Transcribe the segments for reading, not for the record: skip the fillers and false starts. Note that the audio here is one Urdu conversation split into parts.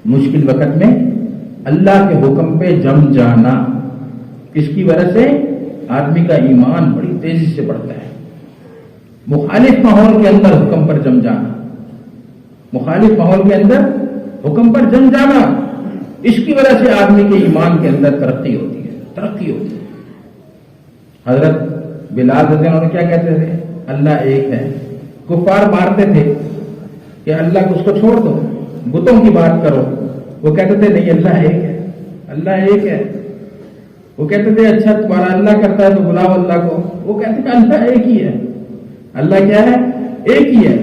مشکل وقت میں اللہ کے حکم پہ جم جانا، اس کی وجہ سے آدمی کا ایمان بڑی تیزی سے بڑھتا ہے۔ مخالف ماحول کے اندر حکم پر جم جانا، مخالف ماحول کے اندر حکم پر جم جانا، اس کی وجہ سے آدمی کے ایمان کے اندر ترقی ہوتی ہے۔ حضرت بلال رضی اللہ عنہ کیا کہتے تھے؟ اللہ ایک ہے۔ کفار مارتے تھے کہ اللہ کو اس کو چھوڑ دو، بتوں کی بات کرو، وہ کہتے تھے نہیں اللہ ایک ہے، اللہ ایک ہے۔ وہ کہتے تھے اچھا تمہارا اللہ کرتا ہے تو بلاؤ اللہ کو، وہ کہتے تھے اللہ ایک ہی ہے۔ اللہ کیا ہے؟ ایک ہی ہے۔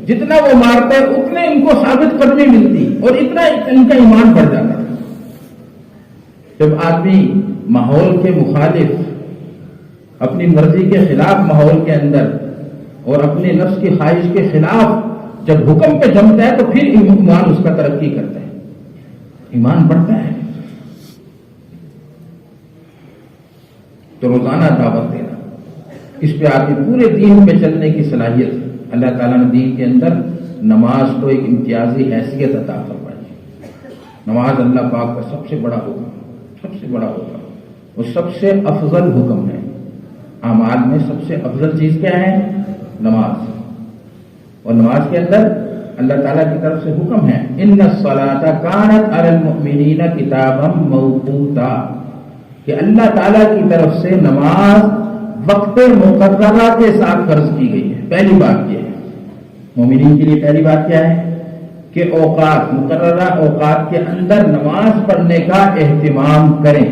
جتنا وہ مارتے اتنے ان کو ثابت قدمی ملتی اور اتنا ان کا ایمان بڑھ جاتا۔ جب آدمی ماحول کے مخالف، اپنی مرضی کے خلاف ماحول کے اندر اور اپنے نفس کی خواہش کے خلاف جب حکم پہ جمتا ہے تو پھر ایمان اس کا ترقی کرتا ہے، ایمان بڑھتا ہے۔ تو روزانہ دعوت دینا، اس پہ آدمی پورے دین پہ چلنے کی صلاحیت، اللہ تعالیٰ نے دین کے اندر نماز کو ایک امتیازی حیثیت عطا فرمائی۔ نماز اللہ پاک کا سب سے بڑا حکم، سب سے بڑا حکم اور سب سے افضل حکم ہے۔ اعمال میں سب سے افضل چیز کیا ہے؟ نماز۔ اور نماز کے اندر اللہ تعالیٰ کی طرف سے حکم ہے ان الصلاۃ کانت علی المؤمنین کتابا موقوتا، کہ اللہ تعالیٰ کی طرف سے نماز وقت مقررہ کے ساتھ فرض کی گئی ہے۔ پہلی بات یہ ہے مومنین کے لیے، پہلی بات کیا ہے کہ اوقات، مقررہ اوقات کے اندر نماز پڑھنے کا اہتمام کریں۔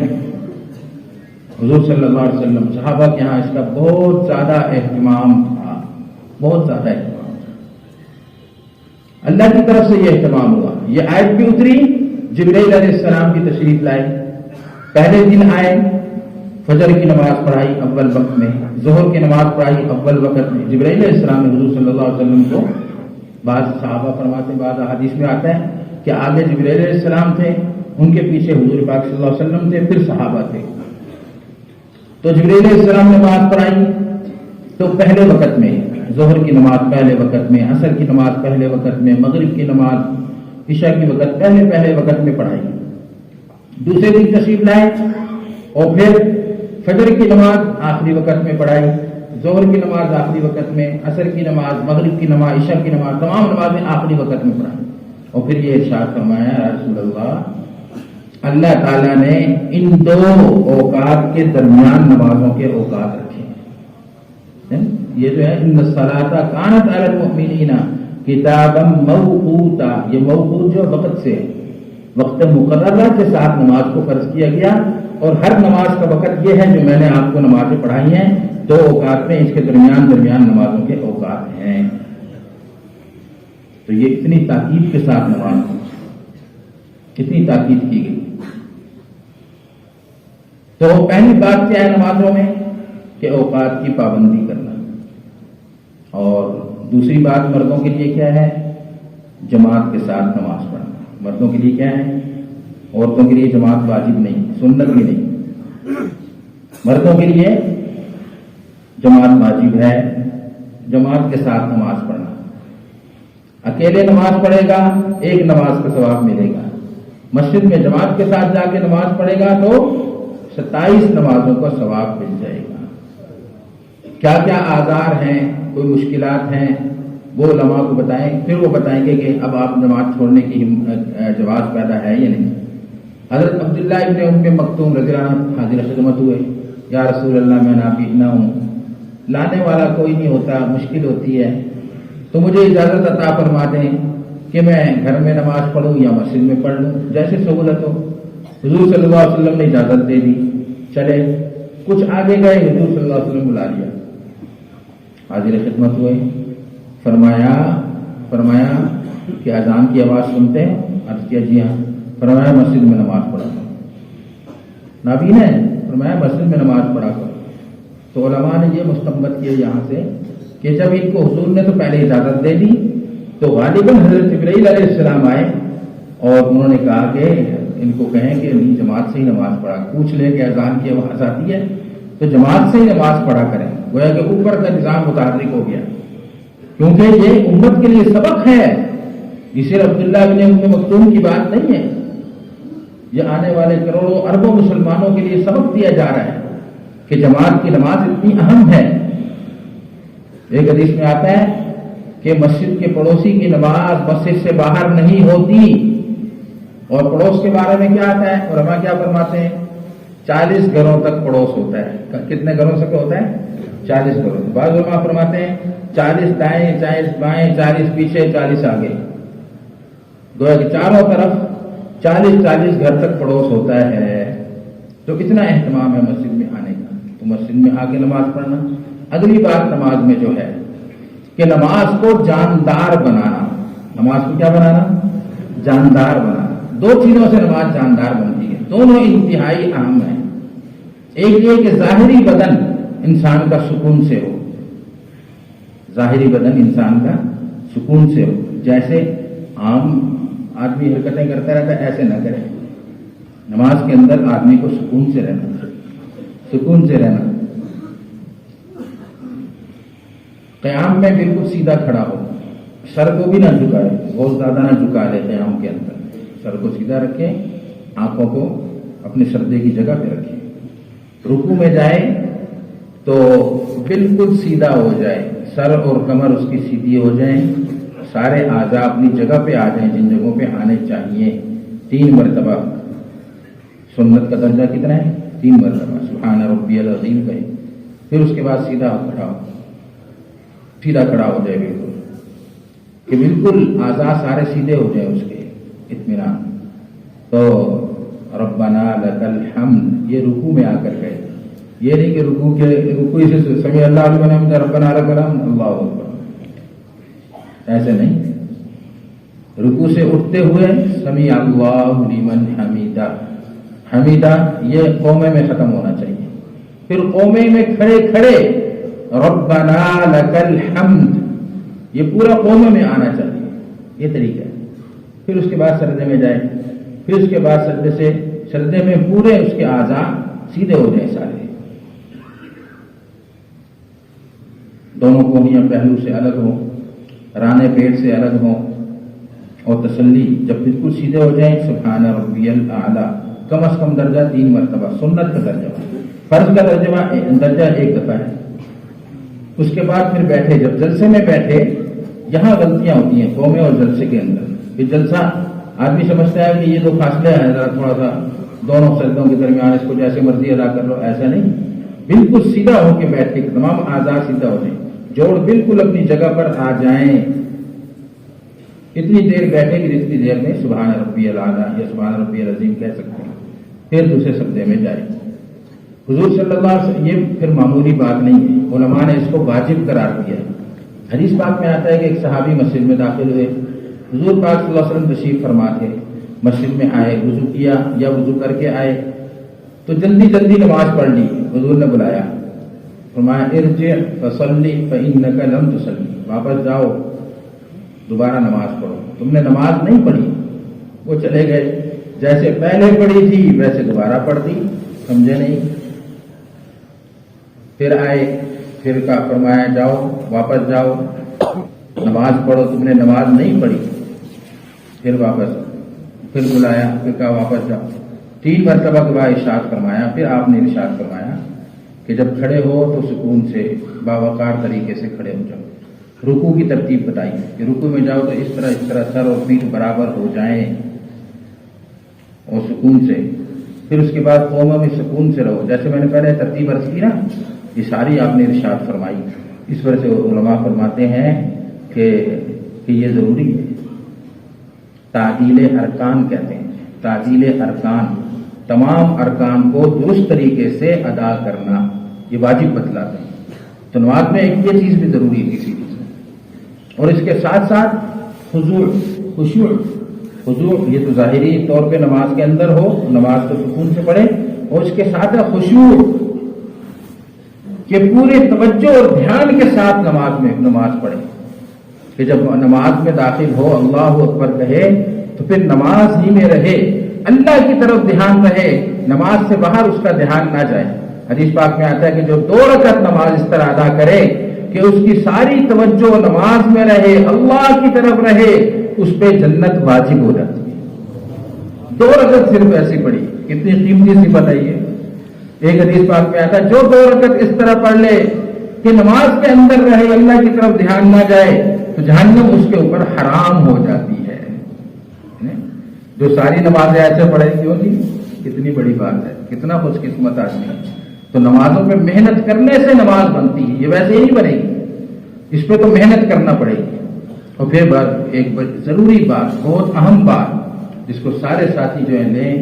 حضور صلی اللہ علیہ وسلم، صحابہ کے یہاں اس کا بہت زیادہ اہتمام تھا، بہت زیادہ اہتمام تھا۔ اللہ کی طرف سے یہ اہتمام ہوا۔ یہ آیت بھی اتری، جبرائیل علیہ السلام کی تشریف لائے، پہلے دن آئے، فجر کی نماز پڑھائی اول وقت میں، ظہر کی نماز پڑھائی اول وقت میں۔ جبرائیل علیہ السلام نے حضور صلی اللہ علیہ وسلم کو، بعض صحابہ فرماتے ہیں، بعض حدیث میں آتا ہے کہ آگے جبرائیل علیہ السلام تھے، ان کے پیچھے حضور پاک صلی اللہ علیہ وسلم تھے، پھر صحابہ تھے۔ تو جبرائیل علیہ السلام نے نماز پڑھائی تو پہلے وقت میں، ظہر کی نماز پہلے وقت میں، عصر کی نماز پہلے وقت میں، مغرب کی نماز، عشاء کی وقت پہلے وقت میں پڑھائی۔ دوسرے دن تشریف لائے اور پھر فجر کی نماز آخری وقت میں پڑھائی، ظہر کی نماز آخری وقت میں، عصر کی نماز، مغرب کی نماز، عشاء کی نماز، تمام نمازیں آخری وقت میں پڑھائی۔ اور پھر یہ ارشاد فرمایا یا رسول اللہ تعالیٰ نے ان دو اوقات کے درمیان نمازوں کے اوقات رکھے ہیں۔ یہ جو ہے ان الصلاۃ کانت علی المؤمنین کتابا موقوتا، یہ موقوت جو وقت سے، وقت مقررہ کے ساتھ نماز کو فرض کیا گیا، اور ہر نماز کا وقت یہ ہے جو میں نے آپ کو نمازیں پڑھائی ہیں، دو اوقات میں، اس کے درمیان نمازوں کے اوقات ہیں۔ تو یہ اتنی تاکید کے ساتھ نماز، کتنی تاکید کی گئی۔ تو پہلی بات کیا ہے نمازوں میں کہ اوقات کی پابندی کرنا، اور دوسری بات مردوں کے لیے کیا ہے؟ جماعت کے ساتھ نماز پڑھنا۔ مردوں کے لیے کیا ہے؟ عورتوں کے لیے جماعت واجب نہیں، سنت بھی نہیں، مردوں کے لیے جماعت واجب ہے، جماعت کے ساتھ نماز پڑھنا۔ اکیلے نماز پڑھے گا ایک نماز کا ثواب ملے گا، مسجد میں جماعت کے ساتھ جا کے نماز پڑھے گا تو 27 نمازوں کا ثواب مل جائے گا۔ کیا کیا آزار ہیں، کوئی مشکلات ہیں، وہ علماء کو بتائیں، پھر وہ بتائیں گے کہ اب آپ جماعت چھوڑنے کی جواز پیدا ہے یا نہیں۔ حضرت عبداللہ ابن ام مکتوم رضی اللہ عنہ حاضر خدمت ہوئے، یا رسول اللہ میں نابینا ہوں، لانے والا کوئی نہیں ہوتا، مشکل ہوتی ہے، تو مجھے اجازت عطا فرما دیں کہ میں گھر میں نماز پڑھوں یا مسجد میں پڑھ لوں، جیسے سہولت ہو۔ حضور صلی اللہ علیہ وسلم نے اجازت دے دی، چلے کچھ آگے گئے، حضور صلی اللہ علیہ وسلم بلا لیا، حاضر خدمت ہوئے، فرمایا کہ اذان کی آواز سنتے ہیں؟ عرض کیا جی ہاں۔ فرمایا مسجد میں نماز پڑھا کرو۔ نابینا ہے، فرمایا مسجد میں نماز پڑھا کرو۔ تو علماء نے یہ مستنبط کیا یہاں سے کہ جب ان کو حضور نے تو پہلے اجازت دے دی، تو غالباً حضرت جبرائیل علیہ السلام آئے اور انہوں نے کہا کہ ان کو کہیں کہ نہیں جماعت سے ہی نماز پڑھا، پوچھ لیں کہ اذان کی آواز آتی ہے تو جماعت سے ہی نماز پڑھا کریں۔ گویا کہ اوپر کا نظام متحرک ہو گیا، کیونکہ یہ امت کے لیے سبق ہے، یہ صرف عبداللہ بن ام مکتوم کی بات نہیں ہے، یہ آنے والے کروڑوں اربوں مسلمانوں کے لیے سبق دیا جا رہا ہے کہ جماعت کی نماز اتنی اہم ہے۔ ایک حدیث میں آتا ہے کہ مسجد کے پڑوسی کی نماز مسجد سے باہر نہیں ہوتی، اور پڑوس کے بارے میں کیا آتا ہے، علماء کیا فرماتے ہیں، 40 گھروں تک پڑوس ہوتا ہے۔ کتنے گھروں سے ہوتا ہے؟ 40 گھروں۔ بعض علماء فرماتے ہیں 40 دائیں، 40 بائیں، 40 پیچھے، 40 آگے، گویا کہ چاروں طرف 40 گھر تک پڑوس ہوتا ہے۔ تو اتنا اہتمام ہے مسجد میں آنے کا، تو مسجد میں آ کے نماز پڑھنا۔ اگلی بات نماز میں جو ہے کہ نماز کو جاندار بنانا۔ نماز کو کیا بنانا؟ جاندار بنانا۔ دو چیزوں سے نماز جاندار بنتی ہے، دونوں انتہائی اہم ہیں۔ ایک یہ کہ ظاہری بدن انسان کا سکون سے ہو، ظاہری بدن انسان کا سکون سے ہو، جیسے عام آدمی حرکتیں کرتا رہتا ہے ایسے نہ کرے۔ نماز کے اندر آدمی کو سکون سے رہنا، سکون سے رہنا۔ قیام میں بالکل سیدھا کھڑا ہو، سر کو بھی نہ جھکائے، بہت زیادہ نہ جھکا لے قیام کے اندر، سر کو سیدھا رکھیں، آنکھوں کو اپنے سردے کی جگہ پہ رکھیں۔ رکوع میں جائے تو بالکل سیدھا ہو جائے، سر اور کمر اس کی سیدھی ہو جائیں، سارے اعضاء اپنی جگہ پہ آ جائیں جن جگہوں پہ آنے چاہیے۔ 3 مرتبہ، سنت کا درجہ کتنا ہے؟ 3 مرتبہ سبحان ربی العظیم کہیں، پھر اس کے بعد سیدھا کھڑا ہو، سیدھا کھڑا ہو جائے بالکل، کہ بالکل اعضاء سارے سیدھے ہو جائیں اس کے، اطمینان۔ تو ربنا لک الحمد یہ رکوع میں آ کر گئے، یہ نہیں کہ رکوع سے سمیع اللہ لمن حمدہ ربنا لک الحمد اللہ اکبر، ایسے نہیں۔ رکوع سے اٹھتے ہوئے سمیع اللہ لمن حمیدہ، حمیدہ یہ قومے میں ختم ہونا چاہیے، پھر قومے میں کھڑے کھڑے ربنا لک الحمد یہ پورا قومے میں آنا چاہیے، یہ طریقہ ہے۔ پھر اس کے بعد سجدے میں جائے، پھر اس کے بعد سجدے میں پورے اس کے اعضاء سیدھے ہو جائیں سارے، دونوں کونیاں پہلو سے الگ ہوں، رانے پیٹ سے الگ ہوں، اور تسلی جب بالکل سیدھے ہو جائیں سبحان ربی الاعلیٰ کم از کم درجہ 3 مرتبہ، سنت کا درجہ، فرض کا درجہ 1 دفعہ ہے۔ اس کے بعد پھر بیٹھے، جب جلسے میں بیٹھے، یہاں غلطیاں ہوتی ہیں قومے اور جلسے کے اندر۔ یہ جلسہ آدمی سمجھتا ہے کہ یہ جو فاصلہ ہے ذرا تھوڑا سا دونوں سجدوں کے درمیان، اس کو جیسے مرضی ادا کر لو، ایسا نہیں، بالکل سیدھا ہو کے بیٹھ کے تمام اعضاء سیدھا ہو جائیں، جوڑ بالکل اپنی جگہ پر آ جائیں، اتنی دیر بیٹھے کہ جتنی دیر میں سبحان ربی الاعلیٰ یا سبحان ربی العظیم کہہ سکتے ہیں، پھر دوسرے سجدے میں جائیں۔ حضور صلی اللہ علیہ وسلم، یہ پھر معمولی بات نہیں ہے، علماء نے اس کو واجب قرار دیا ہے۔ حدیث پاک میں آتا ہے کہ ایک صحابی مسجد میں داخل ہوئے، حضور پاک صلی اللہ علیہ وسلم تشریف فرما تھے، مسجد میں آئے، وضو کیا یا وضو کر کے آئے تو جلدی جلدی نماز پڑھ لی، حضور نے بلایا، فرمایا ارجع فصلی فإنک لم تصلی، واپس جاؤ دوبارہ نماز پڑھو، تم نے نماز نہیں پڑھی۔ وہ چلے گئے، جیسے پہلے پڑھی تھی ویسے دوبارہ پڑھ دی، سمجھے نہیں، پھر آئے، پھر کا فرمایا جاؤ واپس جاؤ نماز پڑھو، تم نے نماز نہیں پڑھی، پھر واپس، پھر بلایا، پھر کہا واپس جاؤ، 3 مرتبہ کے بعد ارشاد فرمایا، پھر آپ نے ارشاد فرمایا کہ جب کھڑے ہو تو سکون سے باوقار طریقے سے کھڑے ہو جاؤ۔ رکوع کی ترتیب بتائی کہ رکوع میں جاؤ تو اس طرح سر اور پیٹھ برابر ہو جائیں اور سکون سے، پھر اس کے بعد قوموں میں سکون سے رہو، جیسے میں نے پہلے ترتیب عرض کی نا، یہ ساری آپ نے ارشاد فرمائی۔ اس وجہ سے علماء فرماتے ہیں کہ یہ ضروری ہے، تعدیل ارکان کہتے ہیں، تعدیل ارکان، تمام ارکان کو درست طریقے سے ادا کرنا، یہ واجب بتلاتے ہیں۔ تو نماز میں ایک یہ چیز بھی ضروری ہے کسی چیز میں، اور اس کے ساتھ ساتھ خضوع یہ تو ظاہری طور پہ نماز کے اندر ہو، نماز کو سکون سے پڑھے، اور اس کے ساتھ خشوع کہ پورے توجہ اور دھیان کے ساتھ نماز پڑھے، کہ جب نماز میں داخل ہو اللہ اکبر کہے تو پھر نماز ہی میں رہے، اللہ کی طرف دھیان رہے، نماز سے باہر اس کا دھیان نہ جائے۔ حدیث پاک میں آتا ہے کہ جو 2 رکعت نماز اس طرح ادا کرے کہ اس کی ساری توجہ نماز میں رہے، اللہ کی طرف رہے، اس پہ جنت واجب ہو جاتی ہے۔ 2 رکعت صرف ایسی پڑھی، کتنی قیمتی سی بتائیے۔ ایک حدیث پاک میں آتا ہے جو 2 رکعت اس طرح پڑھ لے کہ نماز کے اندر رہے، اللہ کی طرف دھیان نہ جائے، تو جہنم اس کے اوپر حرام ہو جاتی ہے۔ جو ساری نمازیں ایسے پڑھے کیوں جی، کتنی بڑی بات ہے، کتنا خوش قسمت آدمی ہے۔ تو نمازوں پہ محنت کرنے سے نماز بنتی ہے، یہ ویسے ہی نہیں بنے گی، اس پہ تو محنت کرنا پڑے گی۔ اور پھر ایک ضروری بات، بہت اہم بات، جس کو سارے ساتھی جو ہیں لیں،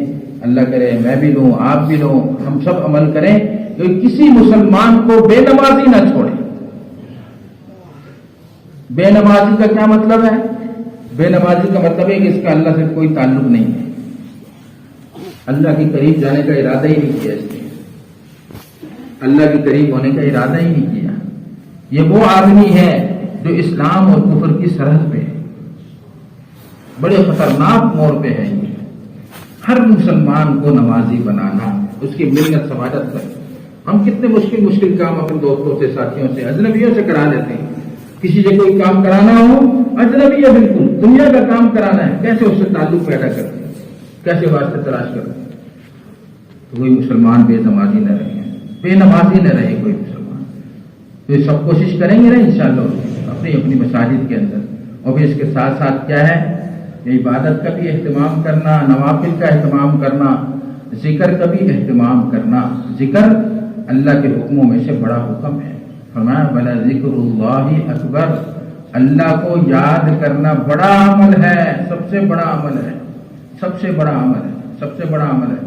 اللہ کرے میں بھی لوں، آپ بھی لوں، ہم سب عمل کریں کہ کسی مسلمان کو بے نمازی نہ چھوڑے۔ بے نمازی کا کیا مطلب ہے؟ بے نمازی کا مطلب ہے کہ اس کا اللہ سے کوئی تعلق نہیں ہے، اللہ کے قریب جانے کا ارادہ ہی نہیں کیا، اس نے اللہ کے قریب ہونے کا ارادہ ہی نہیں کیا۔ یہ وہ آدمی ہے جو اسلام اور کفر کی سرحد پہ ہے، بڑے خطرناک موڑ پہ ہے۔ ہر مسلمان کو نمازی بنانا، اس کی محنت سماجت کر۔ ہم کتنے مشکل کام اپنے دوستوں سے، ساتھیوں سے، اجنبیوں سے کرا لیتے ہیں۔ کسی سے کوئی کام کرانا ہو، اجنبی ہے بالکل، دنیا کا کام کرانا ہے، کیسے اس سے تعلق پیدا کرتے ہیں، کیسے واسطے تلاش کرتے ہیں۔ تو کوئی مسلمان بے نمازی نہ رہے، بے نمازی نہ رہے کوئی مسلمان۔ تو یہ سب کوشش کریں گے نا انشاءاللہ اپنی اپنی مساجد کے اندر، اور پھر اس کے ساتھ ساتھ کیا ہے، عبادت کا بھی اہتمام کرنا، نوافل کا اہتمام کرنا، ذکر کا بھی اہتمام کرنا۔ ذکر اللہ کے حکموں میں سے بڑا حکم ہے، فرمایا بلا ذکر اللہ اکبر، اللہ کو یاد کرنا بڑا عمل ہے، سب سے بڑا عمل ہے، سب سے بڑا عمل ہے، سب سے بڑا عمل ہے۔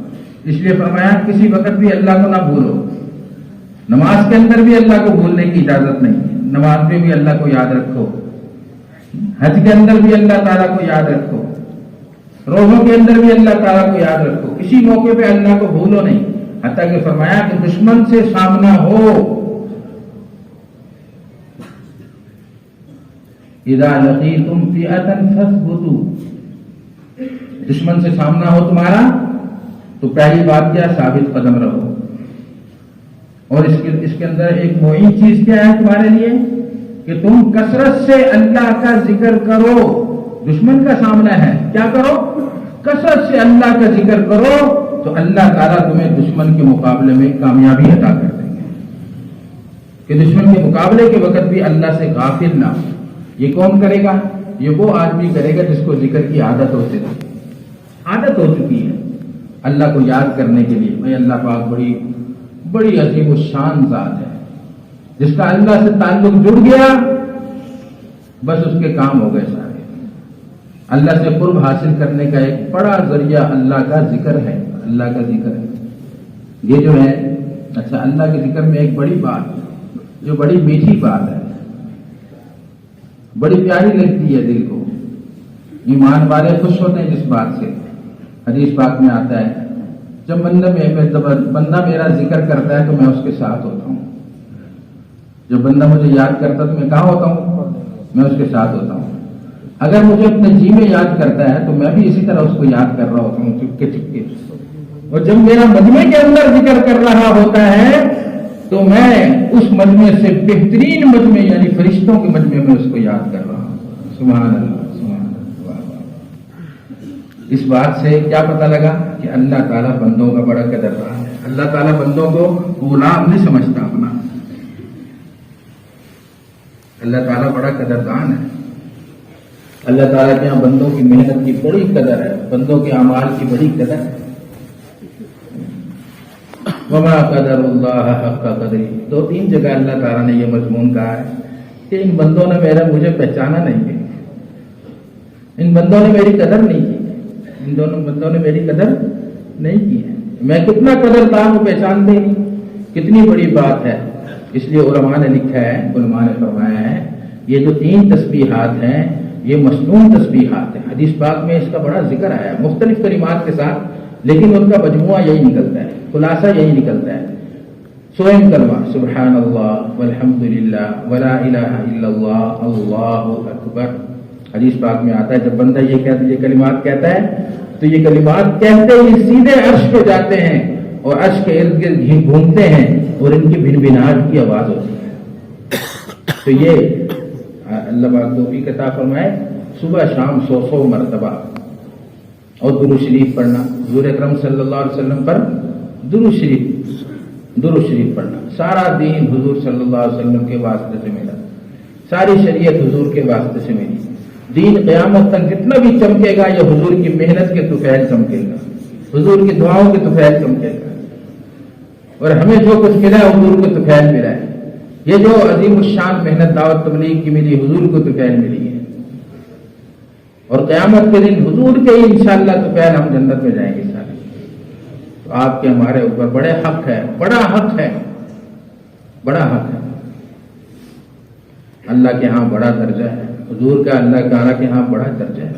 اس لیے فرمایا کسی وقت بھی اللہ کو نہ بھولو، نماز کے اندر بھی اللہ کو بھولنے کی اجازت نہیں، نماز میں بھی اللہ کو یاد رکھو، حج کے اندر بھی اللہ تعالیٰ کو یاد رکھو، روزوں کے اندر بھی اللہ تعالیٰ کو یاد رکھو، کسی موقع پہ اللہ کو بھولو نہیں۔ حتیٰ کہ فرمایا کہ دشمن سے سامنا ہو، اذا لقیتم فئۃ فاثبتوا، دشمن سے سامنا ہو تمہارا تو پہلی بات کیا، ثابت قدم رہو۔ اور اس کے اندر ایک معین چیز کیا ہے تمہارے لیے کہ تم کثرت سے اللہ کا ذکر کرو۔ دشمن کا سامنا ہے، کیا کرو، کثرت سے اللہ کا ذکر کرو، تو اللہ تعالیٰ تمہیں دشمن کے مقابلے میں کامیابی عطا کر دیں گے۔ کہ دشمن کے مقابلے کے وقت بھی اللہ سے غافل نہ ہو۔ یہ کون کرے گا؟ یہ وہ آدمی کرے گا جس کو ذکر کی عادت ہو چکی ہے اللہ کو یاد کرنے کے لیے۔ بھائی اللہ پاک بڑی عظیم الشان ذات ہے، جس کا اللہ سے تعلق جڑ گیا بس اس کے کام ہو گئے سارے۔ اللہ سے قرب حاصل کرنے کا ایک بڑا ذریعہ اللہ کا ذکر ہے، اللہ کا ذکر ہے۔ یہ جو ہے اچھا، اللہ کے ذکر میں ایک بڑی بات جو بڑی میٹھی بات ہے، بڑی پیاری لگتی ہے دل کو، ایمان والے خوش ہوتے ہیں جس بات سے۔ حدیث پاک میں آتا ہے جب بندہ میرا ذکر کرتا ہے تو میں اس کے ساتھ ہوتا ہوں، جب بندہ مجھے یاد کرتا ہے تو میں کہاں ہوتا ہوں؟ میں اس کے ساتھ ہوتا ہوں۔ اگر مجھے اپنے جی میں یاد کرتا ہے تو میں بھی اسی طرح اس کو یاد کر رہا ہوتا ہوں، چپکے چپکے۔ اور جب میرا مجمع کے اندر ذکر کر رہا ہوتا ہے تو میں اس مجمع سے بہترین مجمع یعنی فرشتوں کے مجمع میں اس کو یاد کر رہا ہوں۔ سبحان اللہ، سبحان اللہ۔ اس بات سے کیا پتہ لگا کہ اللہ تعالیٰ بندوں کا بڑا قدردان ہے۔ اللہ تعالیٰ بندوں کو غلام نہیں سمجھتا اپنا، اللہ تعالیٰ بڑا قدردان ہے۔ اللہ تعالیٰ کے یہاں بندوں کی محنت کی بڑی قدر ہے، بندوں کے اعمال کی بڑی قدر ہے۔ وما قدر اللہ حق قدری، 2-3 جگہ اللہ تعالیٰ نے یہ مضمون کہا ہے کہ ان بندوں نے مجھے پہچانا نہیں ہے، ان بندوں نے میری قدر نہیں کی، ان دونوں بندوں نے میری قدر نہیں کی ہے۔ میں کتنا قدردان ہوں پہچانتے ہی، کتنی بڑی بات ہے۔ اس لیے علماء نے لکھا ہے، علماء نے فرمایا ہے یہ جو 3 تسبیحات ہیں یہ مصنون تسبیحات ہیں۔ حدیث پاک میں اس کا بڑا ذکر آیا ہے مختلف کلمات کے ساتھ، لیکن ان کا مجموعہ یہی نکلتا ہے، خلاصہ یہی نکلتا ہے۔ سوئم کلمہ سبحان اللہ والحمد للہ ولا الہ الا اللہ اللہ اکبر۔ حدیث پاک میں آتا ہے جب بندہ یہ کلمات کہتا ہے تو یہ کلمات کہتے ہی سیدھے عرش پہ جاتے ہیں اور عرش کے ارد گرد گھومتے ہیں اور ان کی بھنبھناہٹ کی آواز ہوتی ہے۔ تو یہ اللہ پاک توفیق عطا فرمائے۔ صبح شام 100 مرتبہ اور درود شریف پڑھنا، حضور اکرم صلی اللہ علیہ وسلم پر درود شریف پڑھنا۔ سارا دین حضور صلی اللہ علیہ وسلم کے واسطے سے ملا، ساری شریعت حضور کے واسطے سے ملی۔ دین قیامت تک جتنا بھی چمکے گا یہ حضور کی محنت کے طفیل چمکے گا، حضور کی دعاؤں کے طفیل چمکے گا، اور ہمیں جو کچھ ملا ہے حضور کو طفیل ملا ہے۔ یہ جو عظیم الشان محنت دعوت تبلیغ کی ملی، حضور کو طفیل ملی ہے، اور قیامت کے دن حضور کے ہی انشاءاللہ طفیل ہم جنت میں جائیں گے سارے۔ تو آپ کے ہمارے اوپر بڑا حق ہے، بڑا حق ہے، بڑا حق ہے۔ اللہ کے ہاں بڑا درجہ ہے، حضور کا اللہ تعالیٰ کے ہاں بڑا درجہ ہے۔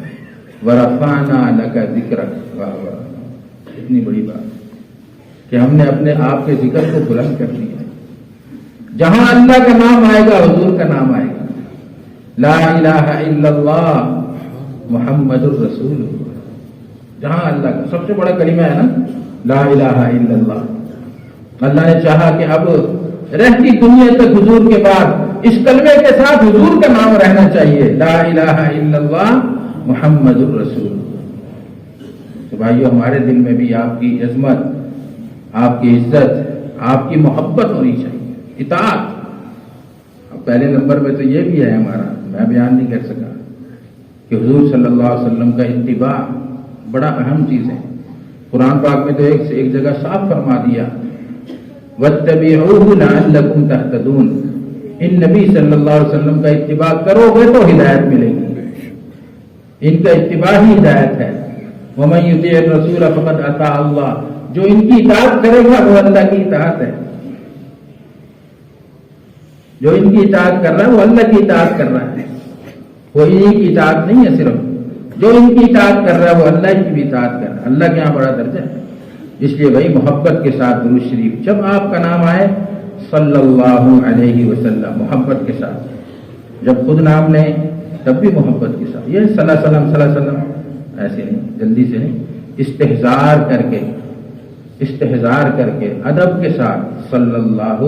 وَرَفَعْنَا لَكَ ذِكْرَكَ، واہ واہ، اتنی بڑی بات کہ ہم نے اپنے آپ کے ذکر کو بلند کر دیا۔ جہاں اللہ کا نام آئے گا حضور کا نام آئے گا، لا الہ الا اللہ محمد الرسول اللہ۔ جہاں اللہ کا سب سے بڑا کلمہ ہے نا، لا الہ الا اللہ۔ اللہ نے چاہا کہ اب رہتی دنیا تک حضور کے بعد اس کلمے کے ساتھ حضور کا نام رہنا چاہیے، لا الہ الا اللہ محمد الرسول۔ تو بھائیو، ہمارے دل میں بھی آپ کی عظمت، آپ کی عزت، آپ کی محبت ہونی چاہیے، اطاعت۔ اب پہلے نمبر میں تو یہ بھی ہے ہمارا، میں بیان نہیں کر سکا کہ حضور صلی اللہ علیہ وسلم کا اتباع بڑا اہم چیز ہے۔ قرآن پاک میں تو ایک سے ایک جگہ صاف فرما دیا، وَاتَّبِعُوهُ لَعَلَّكُمْ تَهْتَدُونَ۔ ان نبی صلی اللہ علیہ وسلم کا اتباع کرو گے تو ہدایت ملے گی، ان کا اتباع ہی ہدایت ہے۔ وَمَن يُطِعِ الرَّسُولَ فَقَدْ أَطَاعَ اللَّهَ، جو ان کی اطاعت کرے گا وہ اللہ کی اطاعت ہے، جو ان کی اطاعت کر رہا ہے وہ اللہ کی اطاعت کر رہا ہے، وہ انہی کی اطاعت نہیں ہے، صرف جو ان کی اطاعت کر رہا ہے وہ اللہ کی بھی اطاعت کر رہا ہے۔ اللہ کے یہاں بڑا درجہ ہے۔ اس لیے بھائی محبت کے ساتھ درود شریف، جب آپ کا نام آئے صلی اللہ علیہ وسلم، محبت کے ساتھ، جب خود نام لیں تب بھی محبت کے ساتھ، یہ صلی اللہ علیہ وسلم ایسے نہیں، جلدی سے نہیں، استحضار کر کے ادب کے ساتھ صلی اللہ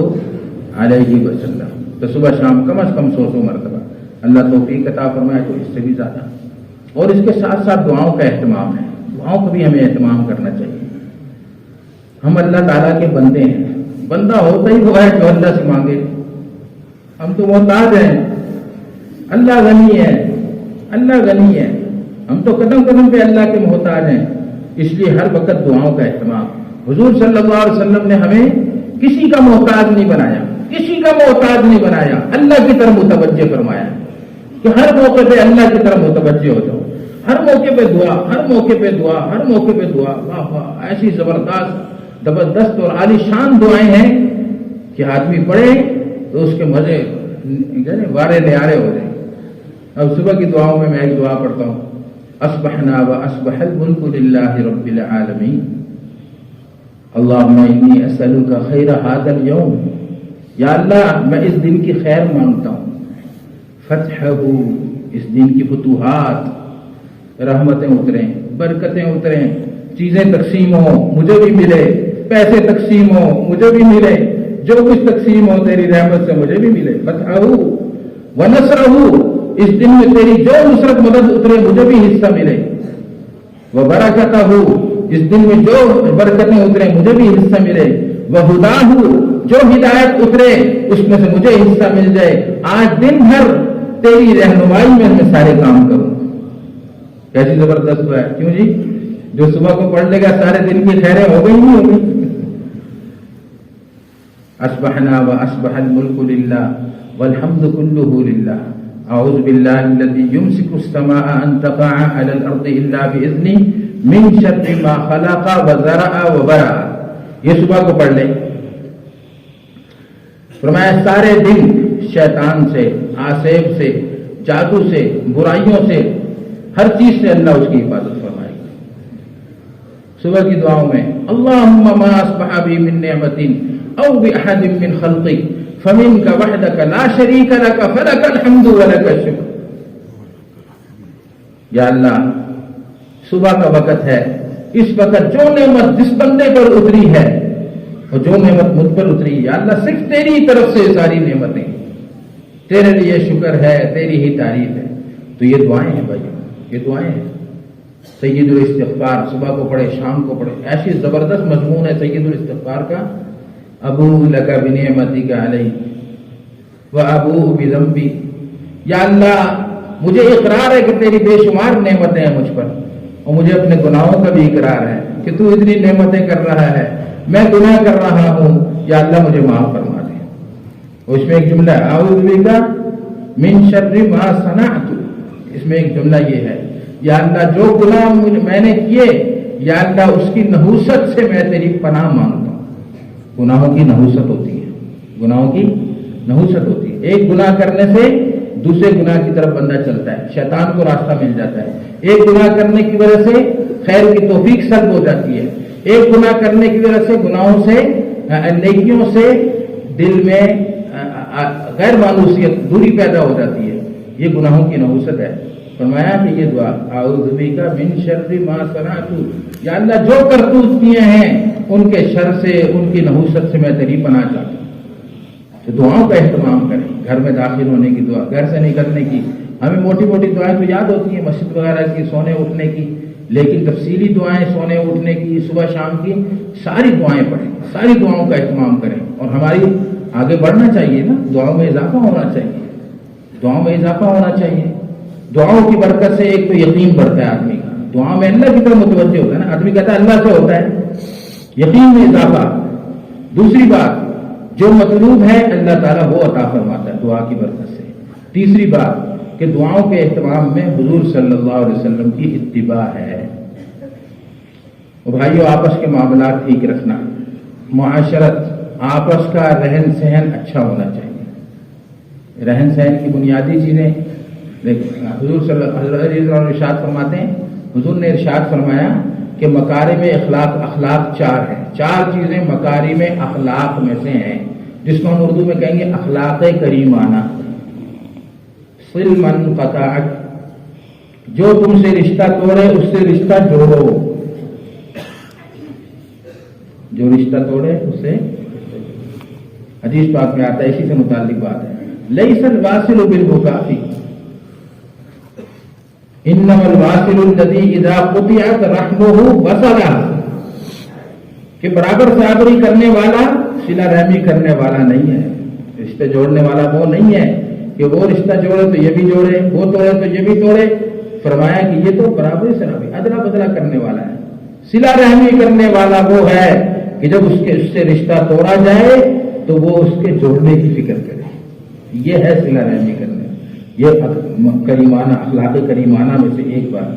علیہ وسلم۔ تو صبح شام کم از کم 100 مرتبہ، اللہ توفیق عطا فرمائے تو اس سے بھی زیادہ۔ اور اس کے ساتھ ساتھ دعاؤں کا اہتمام ہے، دعاؤں کا بھی ہمیں اہتمام کرنا چاہیے۔ ہم اللہ تعالیٰ کے بندے ہیں، بندہ ہوتا ہی وہ ہے جو اللہ سے مانگے۔ ہم تو محتاج ہیں، اللہ غنی ہے، اللہ غنی ہے، ہم تو قدم قدم پہ اللہ کے محتاج ہیں۔ اس لیے ہر وقت دعاؤں کا اہتمام۔ حضور صلی اللہ علیہ وسلم نے ہمیں کسی کا محتاج نہیں بنایا، کسی کا محتاج نہیں بنایا، اللہ کی طرف متوجہ فرمایا کہ ہر موقع پہ اللہ کی طرف متوجہ ہو جاؤ، ہر موقع پہ دعا، ہر موقع پہ دعا، ہر موقع پہ دعا۔ واہ واہ، ایسی زبردست اور عالی شان دعائیں ہیں کہ آدمی پڑھے تو اس کے مزے وارے نیارے ہو جائیں۔ اب صبح کی دعاؤں میں ایک دعا پڑھتا ہوں، اصبحنا واصبح الملک للہ رب العالمین، اللہم انی اسألک خیر ھذا اليوم، یا اللہ میں اس دن کی خیر مانگتا ہوں، فتحہ، اس دن کی فتوحات، رحمتیں اتریں، برکتیں اتریں، چیزیں تقسیم ہو مجھے بھی ملے، پیسے تقسیم ہو مجھے بھی ملے، جو کچھ تقسیم ہو تیری رحمت سے مجھے بھی ملے، فتحہ ونصرہ، اس دن میں تیری جو نصرت مدد اترے مجھے بھی حصہ ملے، وبرکتہ، اس دن میں جو برکتیں اترے مجھے بھی حصہ ملے، وہداہ، جو ہدایت اترے اس میں سے مجھے حصہ مل جائے، آج دن بھر تیری رہنمائی میں سارے کام کروں۔ کیسی زبردست ہے، کیوں جی؟ جو صبح کو پڑھ لے گا سارے دن کی خیریں ہو گئی نہیں ہوگی۔ اصبحنا واصبح الملک للہ والحمد کلہ للہ، اعوذ باللہ الذی یمسک السماء ان تقع علی الارض الا باذنہ، من شر ما خلق وزرع وبرع۔ یہ صبح کو پڑھ لیں۔ فرمایا سارے دن شیطان سے، آسیب سے، جادو سے، برائیوں سے، ہر چیز سے اللہ اس کی حفاظت فرمائے گا۔ صبح کی دعاؤں میں اللہم ما اصبح بی من نعمت او باحد من خلقک فمنک وحدک لا شریک لک فلک الحمد ولک الشکر۔ یا اللہ صبح کا وقت ہے، اس وقت جو نعمت جس بندے پر اتری ہے اور جو نعمت مجھ پر اتری، یا اللہ صرف تیری طرف سے ساری نعمتیں، تیرے لیے شکر ہے، تیری ہی تعریف ہے۔ تو یہ دعائیں ہیں بھائی، یہ دعائیں ہیں. سید الاستغفار صبح کو پڑھے شام کو پڑھے، ایسی زبردست مضمون ہے سید الاستغفار کا. ابوء لک بنعمتک علی وابوء بذنبی. یا اللہ مجھے اقرار ہے کہ تیری بے شمار نعمتیں ہیں مجھ پر، اور مجھے اپنے گناہوں کا بھی اقرار ہے کہ تو اتنی نعمتیں کر رہا ہے، میں گناہ کر رہا ہوں، یا اللہ مجھے معاف فرما دے. اس میں ایک جملہ ہے اعوذ بک من شر ما صنعت. اس میں ایک جملہ یہ ہے، یا اللہ جو گناہ میں نے کیے، یا اللہ اس کی نحوست سے میں تیری پناہ مانگتا ہوں. گناہوں کی نحوست ہوتی ہے، گناہوں کی نحوست ہوتی ہے. ایک گناہ کرنے سے دوسرے گناہ کی طرف بندہ چلتا ہے، شیطان کو راستہ مل جاتا ہے. ایک گناہ کرنے کی وجہ سے خیر کی توفیق سلب ہو جاتی ہے. ایک گناہ کرنے کی وجہ سے گناہوں سے نیکیوں سے دل میں غیر مانوسیت دوری پیدا ہو جاتی ہے. یہ گناہوں کی نحوست ہے. فرمایا کہ یہ دعا اعوذ بک من شر ما صنعت، یا اللہ جو کرتوت کیے ہیں ان کے شر سے، ان کی نحوست سے میں تیری پناہ چاہتا ہوں. تو دعاؤں کا اہتمام کریں. گھر میں داخل ہونے کی دعا، گھر سے نکلنے کی. ہمیں موٹی موٹی دعائیں تو یاد ہوتی ہیں مسجد وغیرہ کی، سونے اٹھنے کی، لیکن تفصیلی دعائیں سونے اٹھنے کی، صبح شام کی ساری دعائیں پڑھیں، ساری دعاؤں کا اہتمام کریں. اور ہماری آگے بڑھنا چاہیے نا، دعاؤں میں اضافہ ہونا چاہیے، دعاؤں میں اضافہ ہونا چاہیے. دعاؤں کی برکت سے ایک تو یقین بڑھتا ہے آدمی کا، دعا میں اللہ کی طرف متوجہ ہوتا ہے نا. آدمی کہتا ہے اللہ سے ہوتا ہے، یقین میں اضافہ. دوسری بات، جو مطلوب ہے اللہ تعالیٰ وہ عطا فرماتا ہے دعا کی برکت سے. تیسری بات کہ دعاؤں کے اہتمام میں حضور صلی اللہ علیہ وسلم کی اتباع ہے. اور بھائیو آپس کے معاملات ٹھیک رکھنا، معاشرت، آپس کا رہن سہن اچھا ہونا چاہیے. رہن سہن کی بنیادی چیزیں حضور صلی اللہ علیہ وسلم ارشاد فرماتے ہیں، حضور نے ارشاد فرمایا کہ مکارم اخلاق چار ہیں. چار چیزیں مکارم اخلاق میں سے ہیں، جس کو ہم اردو میں کہیں گے اخلاق کریمانہ. صل من قطعک، جو تم سے رشتہ توڑے اس سے رشتہ جوڑو. جو رشتہ توڑے اس سے، حدیث پاک میں آتا ہے، اسی سے متعلق بات ہے. لیس الواصل بالمکافی انما الواصل الذی اذا قطعت رحمہ وصلہ. کہ برابر برابری کرنے والا صلہ رحمی کرنے والا نہیں ہے، رشتے جوڑنے والا وہ نہیں ہے کہ وہ رشتہ جوڑے تو یہ بھی جوڑے، وہ توڑے تو یہ بھی توڑے. فرمایا کہ یہ تو برابری سے ادلا بدلا کرنے والا ہے. صلہ رحمی کرنے والا وہ ہے کہ جب اس سے رشتہ توڑا جائے تو وہ اس کے جوڑنے کی فکر کرے. یہ ہے صلہ رحمی کرنے. یہ کریمانہ، اخلاق کریمانہ میں سے ایک بات.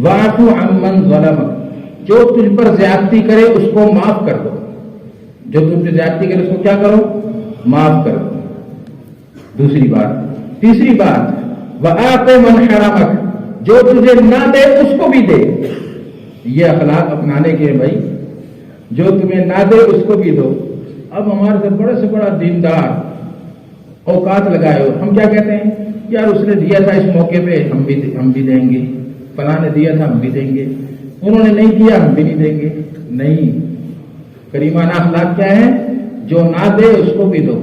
واعف عمن ظلمک، جو تجھ پر زیادتی کرے اس کو معاف کر دو. جو تم سے زیادتی کرے اس کو کیا کرو؟ معاف کر دو. دوسری بات. تیسری بات، وآت من حرمک، جو تجھے نہ دے اس کو بھی دے. یہ اخلاق اپنانے کے بھائی، جو تمہیں نہ دے اس کو بھی دو. اب ہمارے سے بڑا دیندار اوقات لگائے ہو، ہم کیا کہتے ہیں؟ یار اس نے دیا تھا اس موقع پہ، ہم بھی دیں گے. فلاں نے دیا تھا ہم بھی دیں گے. انہوں نے نہیں دیا ہم بھی نہیں دیں گے. نہیں، کریمانہ اخلاق کیا ہے؟ جو نہ دے اس کو بھی دو.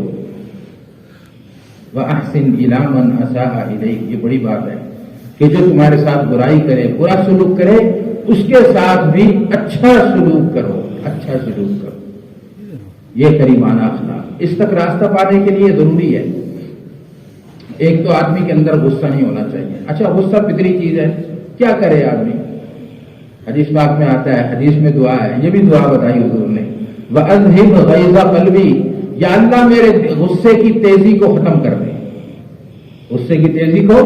وَأَحْسِنْ إِلَىٰ مَنْ أَسَاءَ إِلَيْكَ، یہ بڑی بات ہے کہ جو تمہارے ساتھ برائی کرے، برا سلوک کرے، اس کے ساتھ بھی اچھا سلوک کرو، اچھا سلوک کرو. یہ کریمانہ اخلاق. اس تک راستہ پانے کے لیے ضروری ہے ایک تو آدمی کے اندر غصہ نہیں ہونا چاہیے. اچھا غصہ فطری چیز ہے، کیا کرے آدمی؟ حدیث پاک میں آتا ہے، حدیث میں دعا ہے، یہ بھی دعا بتائی حضور نے، وَأَذْهِبْ غَيْظَ قَلْبِي، یا اللہ میرے غصے کی تیزی کو ختم کر دے. غصے کی تیزی کو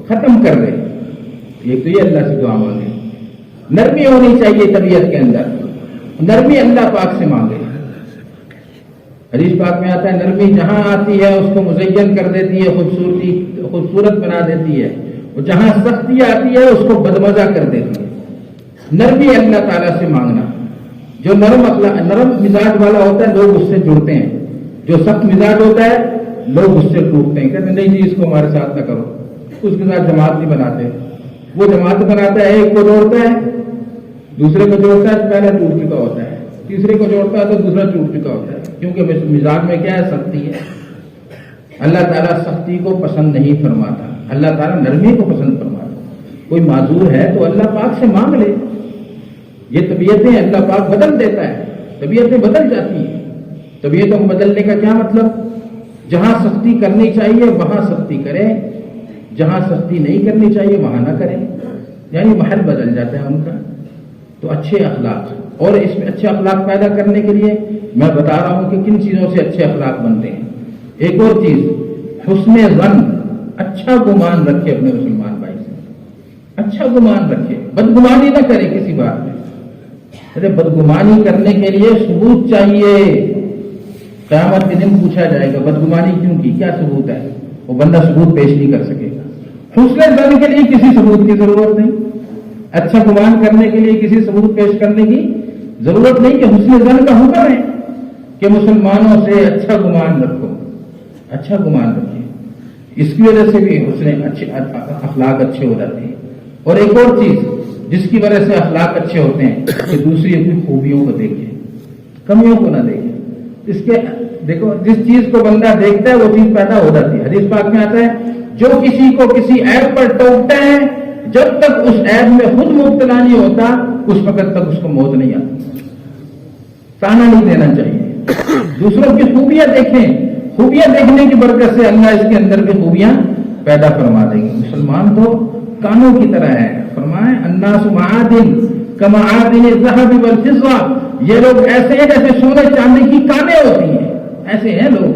ختم کر دے. ایک تو یہ اللہ سے دعا مانگے. نرمی ہونی چاہیے طبیعت کے اندر، نرمی اللہ پاک سے مانگے. حدیث پاک میں آتا ہے نرمی جہاں آتی ہے اس کو مزین کر دیتی ہے، خوبصورت بنا دیتی ہے، اور جہاں سختی آتی ہے اس کو بدمزہ کر دیتی ہے. نرمی اللہ تعالیٰ سے مانگنا. جو نرم مزاج والا ہوتا ہے لوگ اس سے جڑتے ہیں، جو سخت مزاج ہوتا ہے لوگ اس سے ٹوٹتے ہیں، کہتے ہیں نہیں جی اس کو ہمارے ساتھ نہ کرو. اس کے ساتھ جماعت نہیں بناتے. وہ جماعت بناتا ہے، ایک کو جوڑتا ہے، دوسرے کو جوڑتا ہے، پہلا ٹوٹ چکا ہوتا ہے، تیسرے کو جوڑتا ہے تو دوسرا ٹوٹ چکا ہوتا ہے. کیونکہ مزاج میں کیا ہے؟ سختی ہے. اللہ تعالیٰ سختی کو پسند نہیں فرماتا. اللہ تعالیٰ نرمی کو پسند فرماتا ہے. کوئی معذور ہے تو اللہ پاک سے مانگ لے. یہ طبیعتیں اللہ پاک بدل دیتا ہے, طبیعتیں بدل جاتی ہیں. طبیعتوں کو بدلنے کا کیا مطلب؟ جہاں سختی کرنی چاہیے وہاں سختی کریں, جہاں سختی نہیں کرنی چاہیے وہاں نہ کریں, یعنی محل بدل جاتا ہے ان کا. تو اچھے اخلاق, اور اس میں اچھے اخلاق پیدا کرنے کے لیے میں بتا رہا ہوں کہ کن چیزوں سے اچھے اخلاق بنتے ہیں. ایک اور چیز, حسن ظن, اچھا گمان رکھے اپنے مسلمان بھائی سے, اچھا گمان رکھے, بدگمانی نہ کرے کسی بات میں. ارے بدگمانی کرنے کے لیے ثبوت چاہیے. قیامت کے دن پوچھا جائے گا بدگمانی کیوں کی, کیا ثبوت ہے؟ وہ بندہ ثبوت پیش نہیں کر سکے گا. حسن ظن کے لیے کسی ثبوت کی ضرورت نہیں, اچھا گمان کرنے کے لیے کسی ثبوت پیش کرنے کی ضرورت نہیں, کہ حسن ظن کا حکم ہے کہ مسلمانوں سے اچھا گمان رکھو, اچھا گمان رکھیے. اس کی وجہ سے بھی حسن اخلاق اچھے ہو جاتے ہیں. اور ایک اور چیز جس کی وجہ سے اخلاق اچھے ہوتے ہیں کہ دوسری کی خوبیوں کو دیکھیں, کمیوں کو نہ دیکھیں. اس کے دیکھو, جس چیز کو بندہ دیکھتا ہے وہ چیز پیدا ہو جاتی ہے. حدیث پاک میں آتا ہے جو کسی کو کسی عیب پر ٹوکتا ہے جب تک اس عیب میں خود مبتلا نہیں ہوتا اس وقت تک اس کو موت نہیں آتی. تانا نہیں دینا چاہیے, دوسروں کی خوبیاں دیکھیں. خوبیاں دیکھنے کی برکت سے اللہ اس کے اندر بھی خوبیاں پیدا فرما دیں گے. مسلمان تو کانوں کی طرح ہے. فرمائے الناس معادن کمعادن الذهب والفضة, یہ لوگ ایسے ہیں جیسے سونے چاندی کی کانیں ہوتی ہیں. ایسے ہیں لوگ,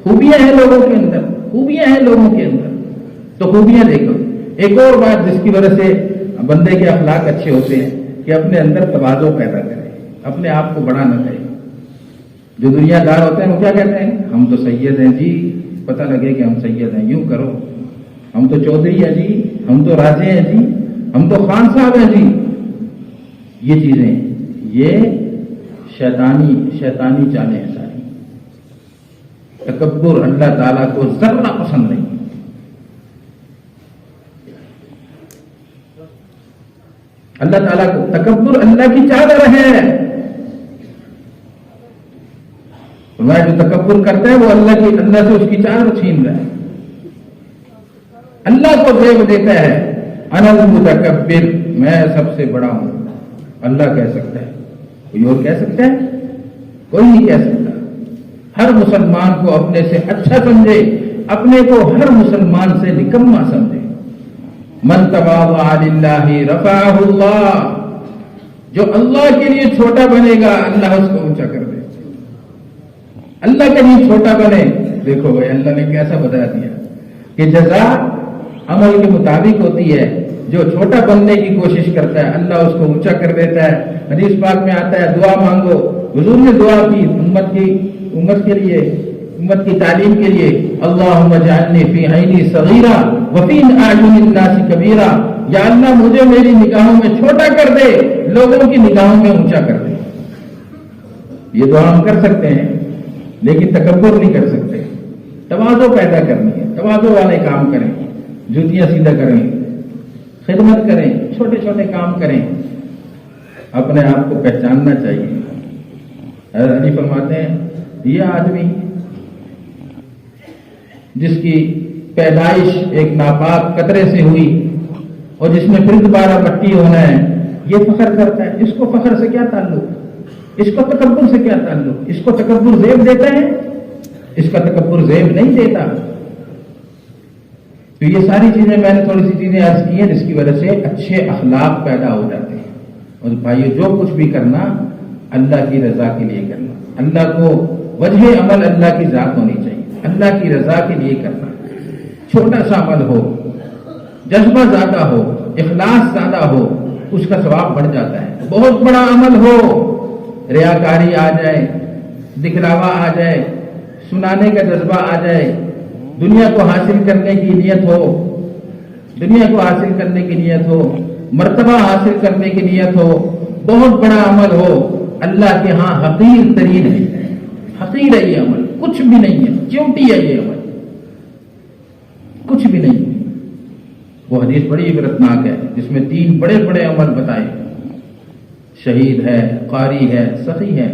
خوبیاں ہیں لوگوں کے اندر, خوبیاں ہیں لوگوں کے اندر. تو خوبیاں دیکھو. ایک اور بات جس کی وجہ سے بندے کے اخلاق اچھے ہوتے ہیں کہ اپنے اندر تواضع پیدا کرے, اپنے آپ کو بڑا نہ کرے. جو دنیا دار ہوتے ہیں وہ کیا کہتے ہیں, ہم تو سید ہیں جی, پتہ لگے کہ ہم سید ہیں, یوں کرو. ہم تو چودھری ہیں جی, ہم تو راجے ہیں جی, ہم تو خان صاحب ہیں جی. یہ چیزیں, یہ شیطانی چالیں ہیں ساری. تکبر اللہ تعالیٰ کو ذرہ پسند نہیں. اللہ تعالیٰ کو تکبر اللہ کی چادر ہے. میں جو تکبر کرتا ہے وہ اللہ سے اس کی چادر چھین رہا ہے. اللہ کو زیب دیتا ہے انا المتکبر, میں سب سے بڑا ہوں. اللہ کہہ سکتا ہے, کوئی اور کہہ سکتا ہے؟ کوئی نہیں کہہ سکتا. ہر مسلمان کو اپنے سے اچھا سمجھے, اپنے کو ہر مسلمان سے نکما سمجھے. من تواضع للہ رفعہ اللہ, جو اللہ کے لیے چھوٹا بنے گا اللہ اس کو اونچا کر دے. اللہ کے لیے چھوٹا بنے. دیکھو بھائی اللہ نے کیسا بتا دیا کہ جزا عمل کے مطابق ہوتی ہے. جو چھوٹا بننے کی کوشش کرتا ہے اللہ اس کو اونچا کر دیتا ہے. حدیث پاک میں آتا ہے دعا مانگو. حضور نے دعا کی امت کے لیے, امت کی تعلیم کے لیے, اللہم اجعلنی فی عینی صغیرہ وفی اعین الناس کبیرہ, یا اللہ مجھے میری نگاہوں میں چھوٹا کر دے, لوگوں کی نگاہوں میں اونچا کر دے. یہ دعا ہم کر سکتے ہیں لیکن تکبر نہیں کر سکتے. تواضع پیدا کرنی ہے, تواضع والے کام کریں, جوتیاں سیدھا کریں, خدمت کریں, چھوٹے چھوٹے کام کریں, اپنے آپ کو پہچاننا چاہیے. حضرت علی فرماتے ہیں یہ آدمی جس کی پیدائش ایک ناپاک قطرے سے ہوئی اور جس میں پھر دوبارہ مٹی ہونا ہے, یہ فخر کرتا ہے. اس کو فخر سے کیا تعلق, اس کو تکبر سے کیا تعلق؟ اس کو تکبر زیب دیتا ہے, اس کا تکبر زیب نہیں دیتا. تو یہ ساری چیزیں میں نے تھوڑی سی چیزیں عرض کی ہیں جس کی وجہ سے اچھے اخلاق پیدا ہو جاتے ہیں. اور بھائیو جو کچھ بھی کرنا اللہ کی رضا کے لیے کرنا. اللہ کو وجہ عمل اللہ کی ذات ہونی چاہیے, اللہ کی رضا کے لیے کرنا. چھوٹا سا عمل ہو, جذبہ زیادہ ہو, اخلاص زیادہ ہو, اس کا ثواب بڑھ جاتا ہے. بہت بڑا عمل ہو, ریاکاری آ جائے, دکھلاوا آ جائے, سنانے کا جذبہ آ جائے, دنیا کو حاصل کرنے کی نیت ہو, دنیا کو حاصل کرنے کی نیت ہو, مرتبہ حاصل کرنے کی نیت ہو, بہت بڑا عمل ہو, اللہ کے ہاں حقیر ترین ہے. حقیر ہے یہ عمل, کچھ بھی نہیں ہے, چونٹی ہے یہ عمل, کچھ بھی نہیں. وہ حدیث بڑی عبرتناک ہے جس میں 3 بڑے بڑے عمل بتائے, شہید ہے, قاری ہے, سخی ہے,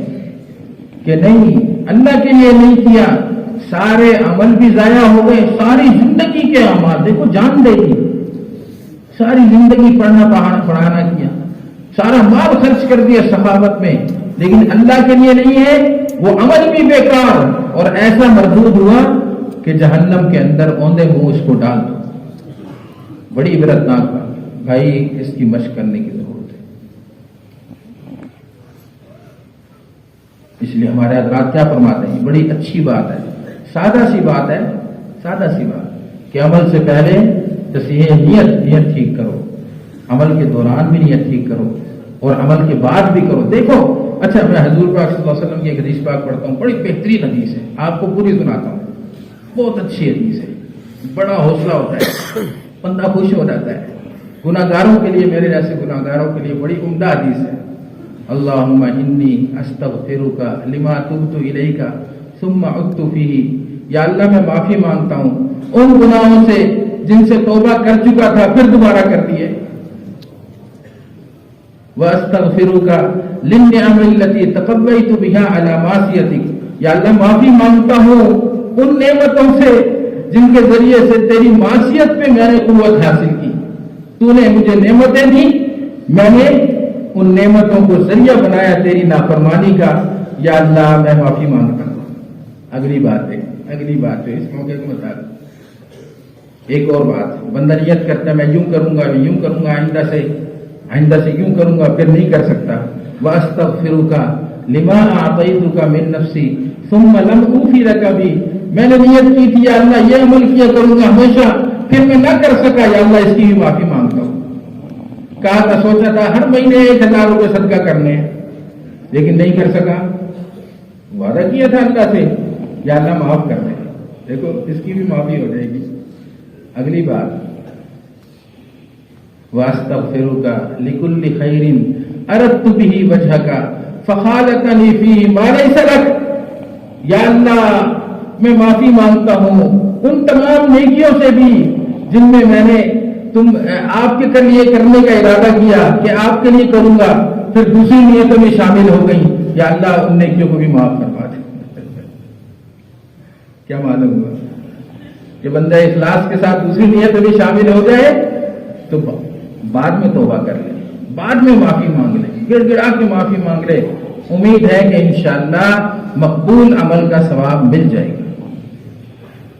کہ نہیں اللہ کے لیے نہیں کیا, سارے عمل بھی ضائع ہو گئے, ساری زندگی کے اعمال دیکھو، جان دے دی، ساری زندگی پڑھنا پڑھانا کیا، سارا مال خرچ کر دیا سخاوت میں، لیکن اللہ کے لیے نہیں ہے، وہ عمل بھی بیکار اور ایسا مردود ہوا کہ جہنم کے اندر اوندے منہ اس کو ڈال دو۔ بڑی عبرتناک بات بھائی، اس کی مشق کرنے کی ضرورت ہے۔ اس لیے ہمارے حضرات کیا فرماتے ہیں، بڑی اچھی بات ہے، سادہ سی بات ہے، سادہ سی بات کہ عمل سے پہلے تصحیح نیت ٹھیک کرو، عمل کے دوران بھی نیت ٹھیک کرو اور عمل کے بعد بھی کرو۔ دیکھو، اچھا میں حضور پاک صلی اللہ علیہ وسلم کی ایک حدیث پاک پڑھتا ہوں، بڑی بہترین حدیث ہے، آپ کو پوری سناتا ہوں، بہت اچھی حدیث ہے، بڑا حوصلہ ہوتا ہے، بندہ خوش ہو جاتا ہے۔ گناہ گاروں کے لیے، میرے جیسے گناہ گاروں کے لیے بڑی عمدہ حدیث ہے۔ اللہم انی استغفرک لما تبت الیک ثم عدت فیہ، یا اللہ میں معافی مانگتا ہوں ان گناہوں سے جن سے توبہ کر چکا تھا پھر دوبارہ کر دیے، وَأَسْتَغْفِرُكَ لِلنِّعَمِ الَّتِي تَقَوَّيْتُ بِهَا عَلَى مَعْصِيَتِكَ، یا اللہ معافی مانگتا ہوں ان نعمتوں سے جن کے ذریعے سے تیری معصیت پہ میں نے قوت حاصل کی، تو نے مجھے نعمتیں دی، میں نے ان نعمتوں کو ذریعہ بنایا تیری نافرمانی کا، یا اللہ میں معافی مانگتا ہوں۔ اگلی بات ہے اس موقع کو بتا دوں۔ ایک اور بات، بندہ نیت کرتا ہے میں یوں کروں گا، آئندہ سے یوں کروں گا، پھر نہیں کر سکتا۔ وَأَسْتَغْفِرُكَ لِمَا أَعْطَيْتُكَ مِن نَفْسِي ثُمَّ لَمْ أُوفِ لَكَ بِهِ، میں نے نیت کی تھی یا اللہ یہ عمل کیا کروں گا ہمیشہ، پھر میں نہ کر سکا، یا اللہ اس کی بھی معافی مانگتا ہوں۔ کہا تھا، سوچا تھا ہر مہینے 1000 روپے صدقہ کرنے ہیں، لیکن نہیں کر سکا، وعدہ کیا تھا اللہ سے، یا اللہ معاف کر دے، دیکھو اس کی بھی معافی ہو جائے گی۔ اگلی بات، وَأَسْتَغْفِرُكَ لِكُلِّ خَيْرٍ أَرَدتُّ بِهِ وَجْهَكَ فَخَالَطَنِي فِيهِ مَا لَيْسَ لَكَ، یا اللہ میں معافی مانگتا ہوں ان تمام نیکیوں سے بھی جن میں میں نے آپ کے لیے کرنے کا ارادہ کیا کہ آپ کے لیے کروں گا، پھر دوسری نیتوں میں شامل ہو گئی، یا اللہ ان نیکیوں کو بھی معاف کروا دے۔ کیا معلوم ہوا کہ بندہ اخلاص کے ساتھ دوسری نیت میں شامل ہو جائے تو بعد میں توبہ کر لے، بعد میں معافی مانگ لے، گڑ گڑا کے معافی مانگ لے، امید ہے کہ انشاءاللہ مقبول عمل کا ثواب مل جائے گا۔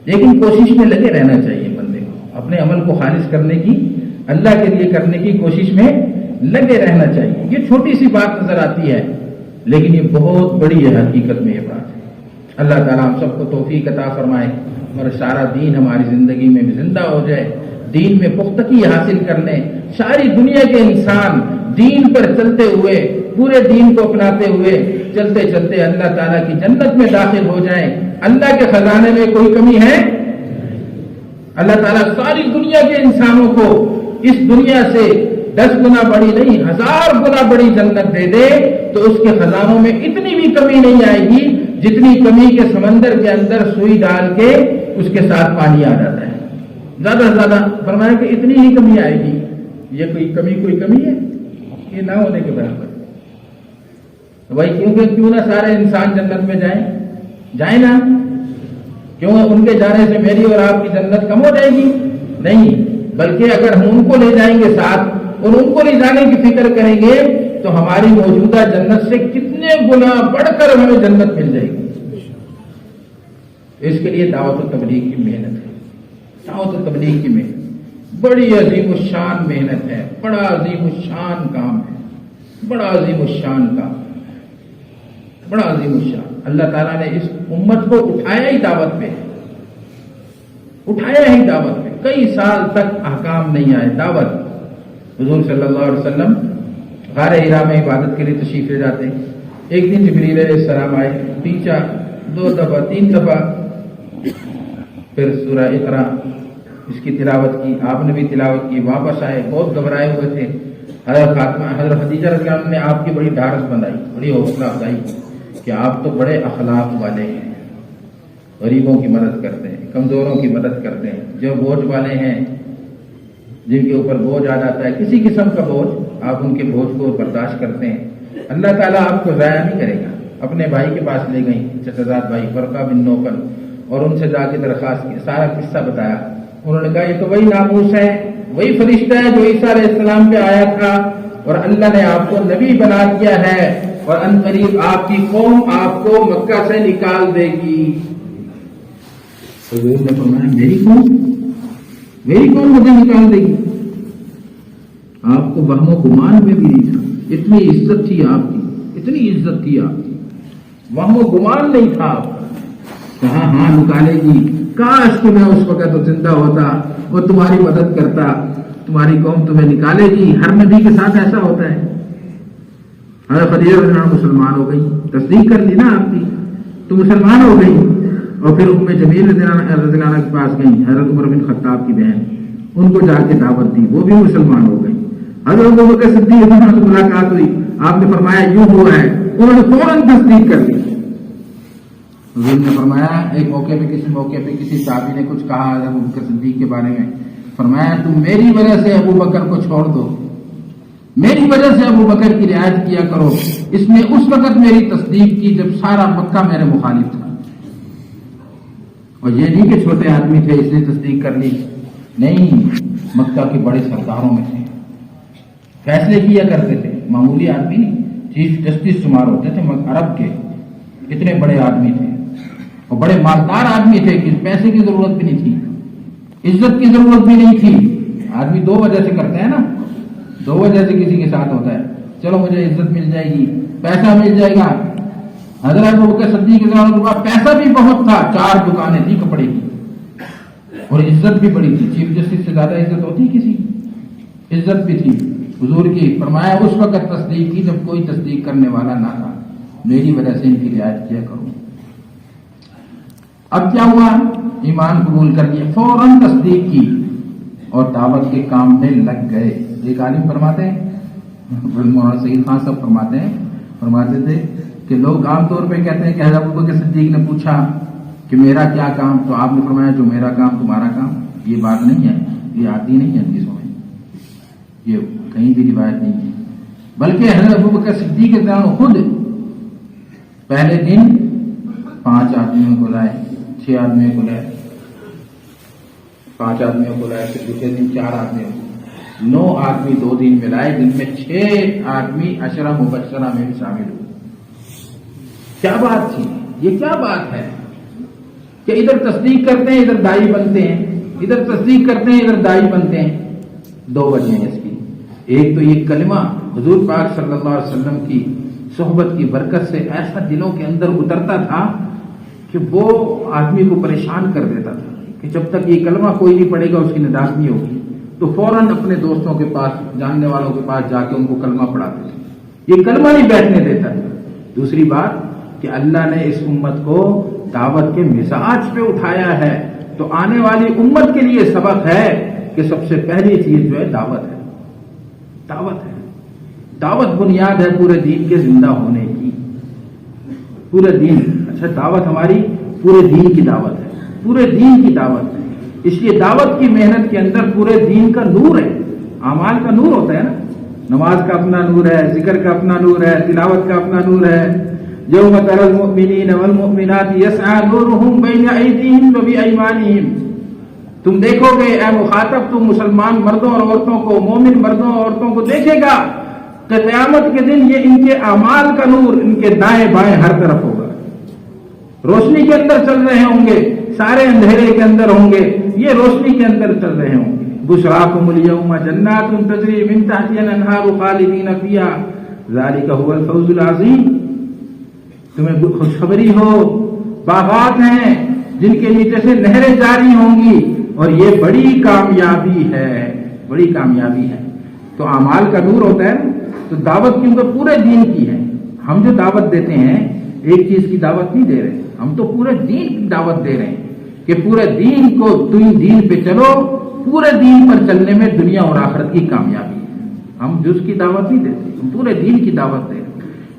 لیکن کوشش میں لگے رہنا چاہیے بندے کو، اپنے عمل کو خالص کرنے کی، اللہ کے لیے کرنے کی کوشش میں لگے رہنا چاہیے۔ یہ چھوٹی سی بات نظر آتی ہے لیکن یہ بہت بڑی ہے، حقیقت میں یہ بات ہے۔ اللہ تعالیٰ ہم سب کو توفیق عطا فرمائے اور سارا دین ہماری زندگی میں بھی زندہ ہو جائے، دین میں پختگی حاصل کر لیں، ساری دنیا کے انسان دین پر چلتے ہوئے، پورے دین کو اپناتے ہوئے چلتے چلتے اللہ تعالیٰ کی جنت میں داخل ہو جائیں۔ اللہ کے خزانے میں کوئی کمی ہے؟ اللہ تعالیٰ ساری دنیا کے انسانوں کو اس دنیا سے 10 گنا بڑی نہیں 1000 گنا بڑی جنت دے دے تو اس کے خزانوں میں اتنی بھی کمی نہیں آئے گی جتنی کمی کے سمندر کے اندر سوئی ڈال کے اس کے ساتھ پانی آ جاتا ہے۔ زیادہ سے زیادہ فرمایا کہ اتنی ہی کمی آئے گی۔ یہ کوئی کمی ہے؟ یہ نہ ہونے کے برابر بھائی، کیوں نہ سارے انسان جنت میں جائیں نا؟ کیوں ان کے جانے سے میری اور آپ کی جنت کم ہو جائے گی؟ نہیں، بلکہ اگر ہم ان کو لے جائیں گے ساتھ اور ان کو لے جانے کی فکر کریں گے تو ہماری موجودہ جنت سے کتنے گنا بڑھ کر ہمیں جنت مل جائے گی۔ اس کے لیے دعوت و تبلیغ کی محنت ہے، دعوت و تبلیغ کی محنت بڑی عظیم الشان محنت ہے، بڑا عظیم الشان کام ہے، بڑا عظیم الشان کام، بڑا عظیم الشان۔ اللہ تعالیٰ نے اس امت کو اٹھایا ہی دعوت پہ، اٹھایا ہی دعوت پہ، کئی سال تک احکام نہیں آئے، دعوت۔ حضور صلی اللہ علیہ وسلم غار حرا میں عبادت کے لیے تشریف لے جاتے، ایک دن جبریل علیہ السلام آئے، پیچھا 2 دفعہ 3 دفعہ، پھر سورہ اقرا اس کی تلاوت کی، آپ نے بھی تلاوت کی، واپس آئے، بہت گھبرائے ہوئے تھے۔ حضرت خدیجہ رضی اللہ عنہ نے آپ کی بڑی ڈھارس بندائی، بڑی حوصلہ افزائی کہ آپ تو بڑے اخلاق والے ہیں، غریبوں کی مدد کرتے ہیں، کمزوروں کی مدد کرتے ہیں، جو بوجھ والے ہیں، جن کے اوپر بوجھ آ جاتا ہے کسی قسم کا بوجھ، آپ ان کے بوجھ کو برداشت کرتے ہیں، اللہ تعالیٰ آپ کو ضائع نہیں کرے گا۔ اپنے بھائی کے پاس لے گئی، چچا زاد بھائی ورقہ بن نوفل، اور ان سے جا کے درخواست کی، سارا قصہ بتایا انہوں نے کہا یہ تو وہی ناموس ہے، وہی فرشتہ ہے جو عیسیٰ علیہ السلام پہ آیا تھا، اور اللہ نے آپ کو نبی بنا دیا ہے، اور ان قریب آپ کی قوم آپ کو مکہ سے نکال دے گی۔ حضور نے فرمایا میری قوم مجھے نکال دے گی؟ آپ کو وہم و گمان میں بھی نہیں تھا، اتنی عزت تھی آپ کی، اتنی عزت تھی آپ کی، وہم و گمان نہیں تھا آپ کا۔ کہا ہاں نکالے گی، کاش کہ میں اس وقت زندہ ہوتا اور تمہاری مدد کرتا، تمہاری قوم تمہیں نکالے گی۔ ہر نبی کے ساتھ ایسا ہوتا ہے۔ حضرت خدیجہ رضی اللہ عنہا مسلمان ہو گئی، تصدیق کر لی نا آپ کی، تو مسلمان ہو گئی، اور پھر ام جمیل رضی اللہ عنہ کے پاس گئی، حضرت عمر بن خطاب کی بہن، ان کو جا کے دعوت دی، وہ بھی مسلمان ہو گئی۔ حضرت ابوبکر صدیق رضی اللہ عنہ سے ملاقات ہوئی، آپ نے فرمایا یوں ہوا ہے، انہوں نے فوراً تصدیق کر دی۔ حضور نے فرمایا ایک کسی موقع پہ کسی صحابی نے کچھ کہا حضرت ابوبکر صدیق کے بارے میں، فرمایا تم میری وجہ سے ابوبکر کو چھوڑ دو، میری وجہ سے ابوبکر کی رعایت کیا کرو، اس نے اس وقت میری تصدیق کی جب سارا مکہ میرے مخالف تھا۔ اور یہ نہیں کہ چھوٹے آدمی تھے اس نے تصدیق کر لی، نہیں، مکہ کے بڑے سرداروں میں تھے، فیصلے کیا کرتے تھے، معمولی آدمی نہیں، چیف جسٹس شمار ہوتے تھے عرب کے، اتنے بڑے آدمی تھے اور بڑے مالدار آدمی تھے کہ پیسے کی ضرورت بھی نہیں تھی، عزت کی ضرورت بھی نہیں تھی۔ آدمی دو وجہ سے کرتے ہیں نا، دو وجہ سے کسی کے ساتھ ہوتا ہے، چلو مجھے عزت مل جائے گی، پیسہ مل جائے گا۔ حضرت ابوبکر صدیق رضی اللہ عنہ کے پاس پیسہ بھی بہت تھا، 4 دکانیں تھی کپڑے کی، اور عزت بھی بڑی تھی، چیف جسٹس سے زیادہ عزت ہوتی کسی، عزت بھی تھی حضور کی۔ فرمایا اس وقت تصدیق کی جب کوئی تصدیق کرنے والا نہ تھا، میری وجہ سے ان کی رعایت کیا کروں۔ اب کیا ہوا؟ ایمان قبول کر لیا، فوراً تصدیق کی اور دعوت کے کام میں لگ گئے۔ ایک عالم فرماتے ہیں، مولانا سعید خان صاحب فرماتے تھے کہ لوگ عام طور پہ کہتے ہیں کہ حضرت ابوبکر صدیق نے پوچھا کہ میرا کیا کام، تو آپ نے فرمایا جو میرا کام تمہارا کام۔ یہ بات نہیں ہے، یہ آتی نہیں ہے حدیثوں میں، یہ کہیں بھی روایت نہیں ہے، بلکہ حضرت ابوبکر صدیق رضی اللہ عنہ خود پہلے دن 5 آدمیوں کو لائے، 6 آدمیوں کو لائے، 5 آدمیوں کو لائے، پھر دوسرے دن 4 آدمیوں کو، 9 آدمی 2 دن میں لائے، جن میں 6 آدمی عشرہ مبشرہ میں بھی شامل ہوئے۔ کیا بات تھی، یہ کیا بات ہے کہ ادھر تصدیق کرتے ہیں ادھر دائی بنتے ہیں، ادھر تصدیق کرتے ہیں ادھر دائی بنتے ہیں۔ 2 وجہ ہیں اس کی، ایک تو یہ کلمہ حضور پاک صلی اللہ علیہ وسلم کی صحبت کی برکت سے ایسا دلوں کے اندر اترتا تھا کہ وہ آدمی کو پریشان کر دیتا تھا کہ جب تک یہ کلمہ کوئی نہیں پڑھے گا اس کی نجات نہیں ہوگی، تو فوراً اپنے دوستوں کے پاس، جاننے والوں کے پاس جا کے ان کو کلمہ پڑھاتے تھے، یہ کلمہ نہیں بیٹھنے دیتا تھا۔ دوسری بات کہ اللہ نے اس امت کو دعوت کے مزاج پہ اٹھایا ہے، تو آنے والی امت کے لیے سبق ہے کہ سب سے پہلی چیز جو ہے دعوت ہے، دعوت ہے، دعوت بنیاد ہے پورے دین کے زندہ ہونے کی، پورے دین۔ اچھا دعوت ہماری پورے دین کی دعوت ہے، پورے دین کی دعوت ہے، اس لیے دعوت کی محنت کے اندر پورے دین کا نور ہے، اعمال کا نور ہوتا ہے نا، نماز کا اپنا نور ہے، ذکر کا اپنا نور ہے، تلاوت کا اپنا نور ہے۔ یوم تری المؤمنین والمؤمنات یسعی نورہم بین ایدیہم وبایمانہم، تم دیکھو گے اے مخاطب، تم مسلمان مردوں اور عورتوں کو، مومن مردوں اور عورتوں کو دیکھے گا کہ قیامت کے دن یہ ان کے اعمال کا نور ان کے دائیں بائیں ہر طرف ہوگا، روشنی کے اندر چل رہے ہوں گے، سارے اندھیرے کے اندر ہوں گے، یہ روشنی کے اندر چل رہے ہوں گے۔ بشراکم الیوم جنات تجری من تحتہا الانہار خالدین فیہا ذالک ھو الفوز العظیم، تمہیں خوشخبری ہو، باغات ہیں جن کے نیچے سے نہریں جاری ہوں گی، اور یہ بڑی کامیابی ہے، بڑی کامیابی ہے۔ تو اعمال کا نور ہوتا ہے، تو دعوت کیونکہ پورے دین کی ہے۔ ہم جو دعوت دیتے ہیں ایک چیز کی دعوت نہیں دے رہے، ہم تو پورے دین کی دعوت دے رہے ہیں کہ پورے دین کو، تم دین پہ چلو، پورے دین پر چلنے میں دنیا اور آخرت کی کامیابی ہے۔ ہم جز کی دعوت نہیں دیتے، ہم پورے دین کی دعوت دے رہے ہیں،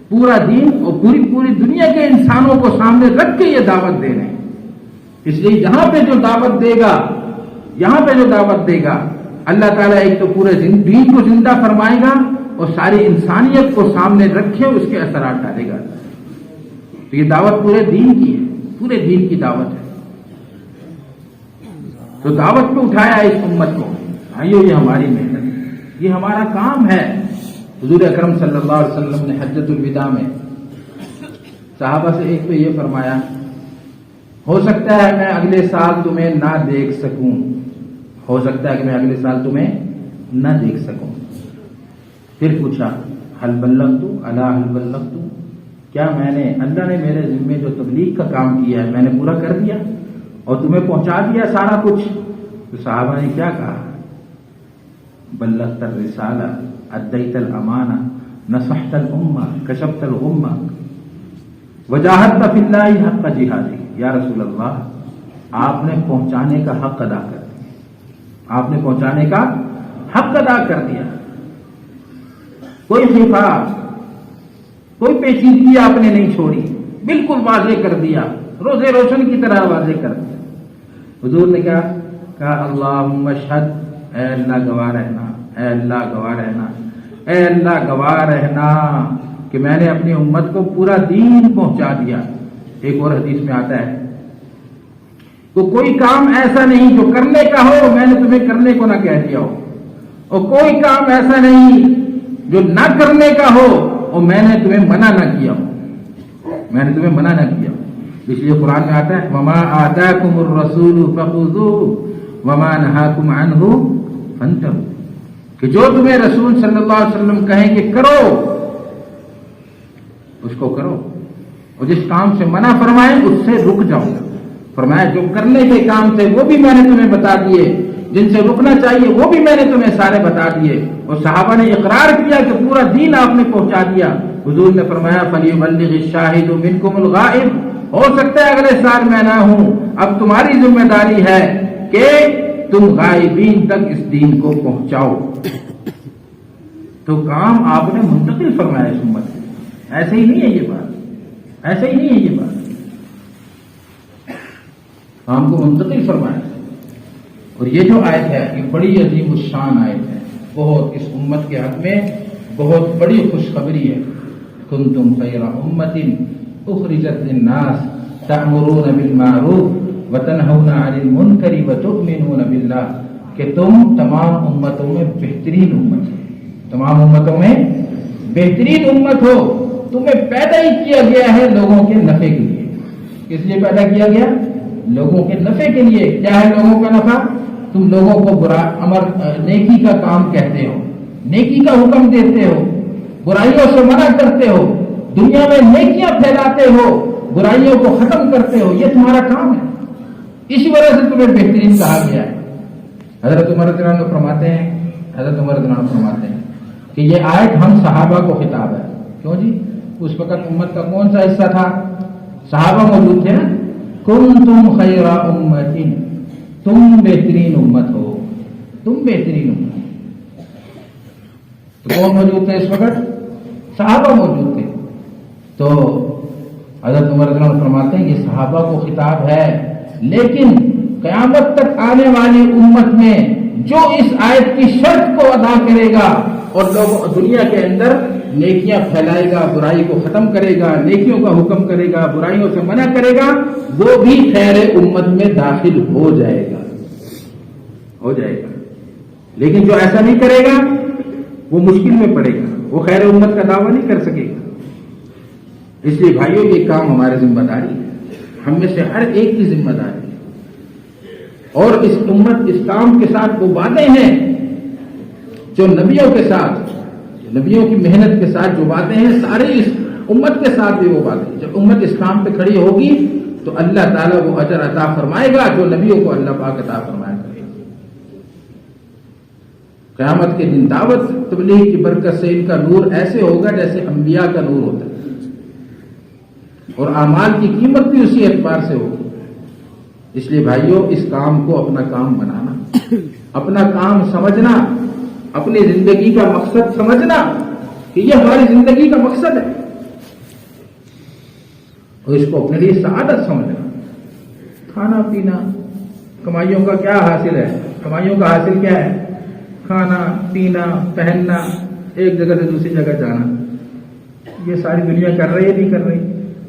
پورا دین اور پوری دنیا کے انسانوں کو سامنے رکھ کے یہ دعوت دے رہے ہیں۔ اس لیے یہاں پہ جو دعوت دے گا، یہاں پہ جو دعوت دے گا، اللہ تعالیٰ ایک تو پورے دین کو زندہ فرمائے گا اور ساری انسانیت کو سامنے رکھے اس کے اثرات ڈالے گا۔ تو یہ دعوت پورے دین کی ہے، پورے دین کی دعوت ہے۔ تو دعوت پہ اٹھایا اس امت کو. بھائیو یہ ہماری محنت ہے, یہ ہمارا کام ہے. حضور اکرم صلی اللہ علیہ وسلم نے حجۃ الوداع میں صحابہ سے ایک تو یہ فرمایا, ہو سکتا ہے میں اگلے سال تمہیں نہ دیکھ سکوں, ہو سکتا ہے کہ میں اگلے سال تمہیں نہ دیکھ سکوں. پھر پوچھا حل بلغت الا حل بلغت, کیا میں نے, اللہ نے میرے ذمے جو تبلیغ کا کام کیا ہے میں نے پورا کر دیا اور تمہیں پہنچا دیا سارا کچھ؟ تو صحابہ نے کیا کہا, بلغت الرسالہ ادیت الامانہ نصحت الامہ کشفت الغمہ وجاہدت فی اللہ حق جہادہ. یا رسول اللہ آپ نے پہنچانے کا حق ادا کر دیا, آپ نے پہنچانے کا حق ادا کر دیا. کوئی خفا کوئی پیچیدگی آپ نے نہیں چھوڑی, بالکل واضح کر دیا, روزے روشن کی طرح واضح کر دیا. حضور نے کہا اللہم اشہد, اے اللہ گواہ رہنا, اے اللہ گواہ رہنا, اے اللہ گواہ رہنا کہ میں نے اپنی امت کو پورا دین پہنچا دیا. ایک اور حدیث میں آتا ہے تو کوئی کام ایسا نہیں جو کرنے کا ہو میں نے تمہیں کرنے کو نہ کہہ دیا ہو, اور کوئی کام ایسا نہیں جو نہ کرنے کا ہو اور میں نے تمہیں منع نہ کیا ہو, میں نے تمہیں منع نہ کیا ہو. اس لیے قرآن میں آتا ہے وما آتاکم الرسول فخذوہ وما نہاکم عنہ فانتہوا, کہ جو تمہیں رسول صلی اللہ علیہ وسلم کہیں کہ کرو اس کو کرو, اور جس کام سے منع فرمائے اس سے رک جاؤ. فرمایا جو کرنے کے کام تھے وہ بھی میں نے تمہیں بتا دیے, جن سے رکنا چاہیے وہ بھی میں نے تمہیں سارے بتا دیے. اور صحابہ نے اقرار کیا کہ پورا دین آپ نے پہنچا دیا. حضور نے فرمایا فلیبلغ الشاہد منکم الغائب, ہو سکتا ہے اگلے سال میں نہ ہوں, اب تمہاری ذمہ داری ہے کہ تم غائبین تک اس دین کو پہنچاؤ. تو کام آپ نے منتقل فرمایا اس امت سے. ایسے ہی نہیں ہے یہ بات, ایسے ہی نہیں ہے یہ بات, کام کو منتقل فرمایا. اور یہ جو آیت ہے یہ بڑی عظیم الشان آیت ہے, بہت اس امت کے حق میں بہت بڑی خوشخبری ہے. کنتم خیر امۃ اخرجت للناس تأمرون بالمعروف وتنہون عن المنکر وتؤمنون باللہ, کہ تم تمام امتوں میں بہترین امت ہو, تمام امتوں میں بہترین امت ہو. تمہیں پیدا ہی کیا گیا ہے لوگوں کے نفع کے لیے. کس لیے پیدا کیا گیا؟ لوگوں کے نفع کے لیے. کیا ہے لوگوں کا نفع؟ تم لوگوں کو نیکی کا کام کہتے ہو, نیکی کا حکم دیتے ہو, برائیوں سے منع کرتے ہو, دنیا میں نیکیاں پھیلاتے ہو, برائیوں کو ختم کرتے ہو. یہ تمہارا کام ہے, اسی وجہ سے تمہیں بہترین کہا گیا ہے. حضرت عمر رضی اللہ عنہ فرماتے ہیں, حضرت عمر رضی اللہ عنہ فرماتے ہیں کہ یہ آیت ہم صحابہ کو خطاب ہے. کیوں جی؟ اس وقت امت کا کون سا حصہ تھا؟ صحابہ موجود تھے نا. کنتم خیر امۃ, تم بہترین امت ہو, تم بہترین امت. تو کون موجود تھے اس وقت؟ صحابہ موجود تھے. تو حضرت عمر رضی اللہ عنہ فرماتے ہیں کہ صحابہ کو خطاب ہے, لیکن قیامت تک آنے والی امت میں جو اس آیت کی شرط کو ادا کرے گا اور لوگ دنیا کے اندر نیکیاں پھیلائے گا, برائی کو ختم کرے گا, نیکیوں کا حکم کرے گا, برائیوں سے منع کرے گا, وہ بھی خیر امت میں داخل ہو جائے گا, ہو جائے گا. لیکن جو ایسا نہیں کرے گا وہ مشکل میں پڑے گا, وہ خیر امت کا دعویٰ نہیں کر سکے گا. اس لیے بھائیوں یہ کام ہماری ذمہ داری ہے, ہم میں سے ہر ایک کی ذمہ داری ہے. اور اس امت اس کام کے ساتھ وہ باتیں ہیں جو نبیوں کے ساتھ, نبیوں کی محنت کے ساتھ جو باتیں ہیں, سارے اس امت کے ساتھ بھی وہ باتیں. جب امت اس کام پہ کھڑی ہوگی تو اللہ تعالیٰ وہ اجر عطا فرمائے گا جو نبیوں کو اللہ پاک عطا فرمایا کرے گا. قیامت کے دن دعوت تبلیغ کی برکت سے ان کا نور ایسے ہوگا جیسے انبیاء کا نور ہوتا ہے, اور اعمال کی قیمت بھی اسی اعتبار سے ہوگی. اس لیے بھائیوں اس کام کو اپنا کام بنانا, اپنا کام سمجھنا, اپنی زندگی کا مقصد سمجھنا کہ یہ ہماری زندگی کا مقصد ہے, اور اس کو اپنے لیے سعادت سمجھنا. کھانا پینا, کمائیوں کا کیا حاصل ہے؟ کمائیوں کا حاصل کیا ہے؟ کھانا پینا, پہننا, ایک جگہ سے دوسری جگہ جانا. یہ ساری دنیا کر رہی ہے نہیں کر رہی؟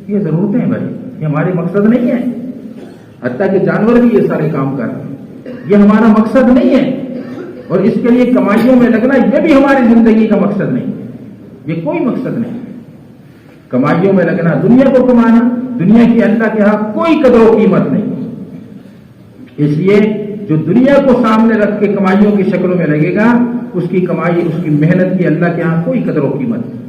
یہ ضرورتیں ہیں بھائی, یہ ہمارے مقصد نہیں ہے. حتیٰ کہ جانور بھی یہ سارے کام کر رہے ہیں. یہ ہمارا مقصد نہیں ہے، اور اس کے لیے کمائیوں میں لگنا یہ بھی ہماری زندگی کا مقصد نہیں ہے، یہ کوئی مقصد نہیں ہے۔ کمائیوں میں لگنا، دنیا کو کمانا، دنیا کی اللہ کے ہاں کوئی قدر و قیمت نہیں۔ اس لیے جو دنیا کو سامنے رکھ کے کمائیوں کی شکلوں میں لگے گا، اس کی کمائی، اس کی محنت کی اللہ کے ہاں کوئی قدر و قیمت نہیں۔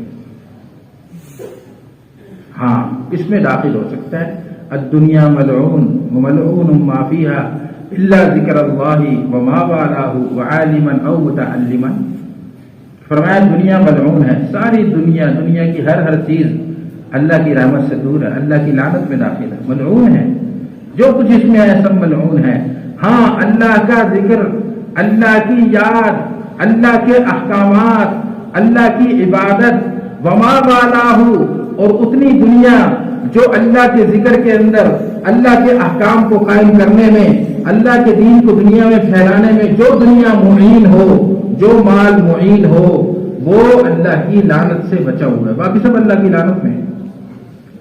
ہاں اس میں داخل ہو سکتا ہے الدنیا ملعون وملعون ما فيها الا ذکر اللہ وما والاه وعالما او متعلما۔ فرمایا دنیا ملعون ہے، ساری دنیا، دنیا کی ہر چیز اللہ کی رحمت سے دور ہے، اللہ کی لعنت میں داخل ہے، ملعون ہے، جو کچھ اس میں ہے سب ملعون ہے۔ ہاں اللہ کا ذکر، اللہ کی یاد، اللہ کے احکامات، اللہ کی عبادت، وما والاه، اور اتنی دنیا جو اللہ کے ذکر کے اندر، اللہ کے احکام کو قائم کرنے میں، اللہ کے دین کو دنیا میں پھیلانے میں جو دنیا معین ہو، جو مال معین ہو، وہ اللہ کی لعنت سے بچا ہوا ہے، باقی سب اللہ کی لعنت میں ہے۔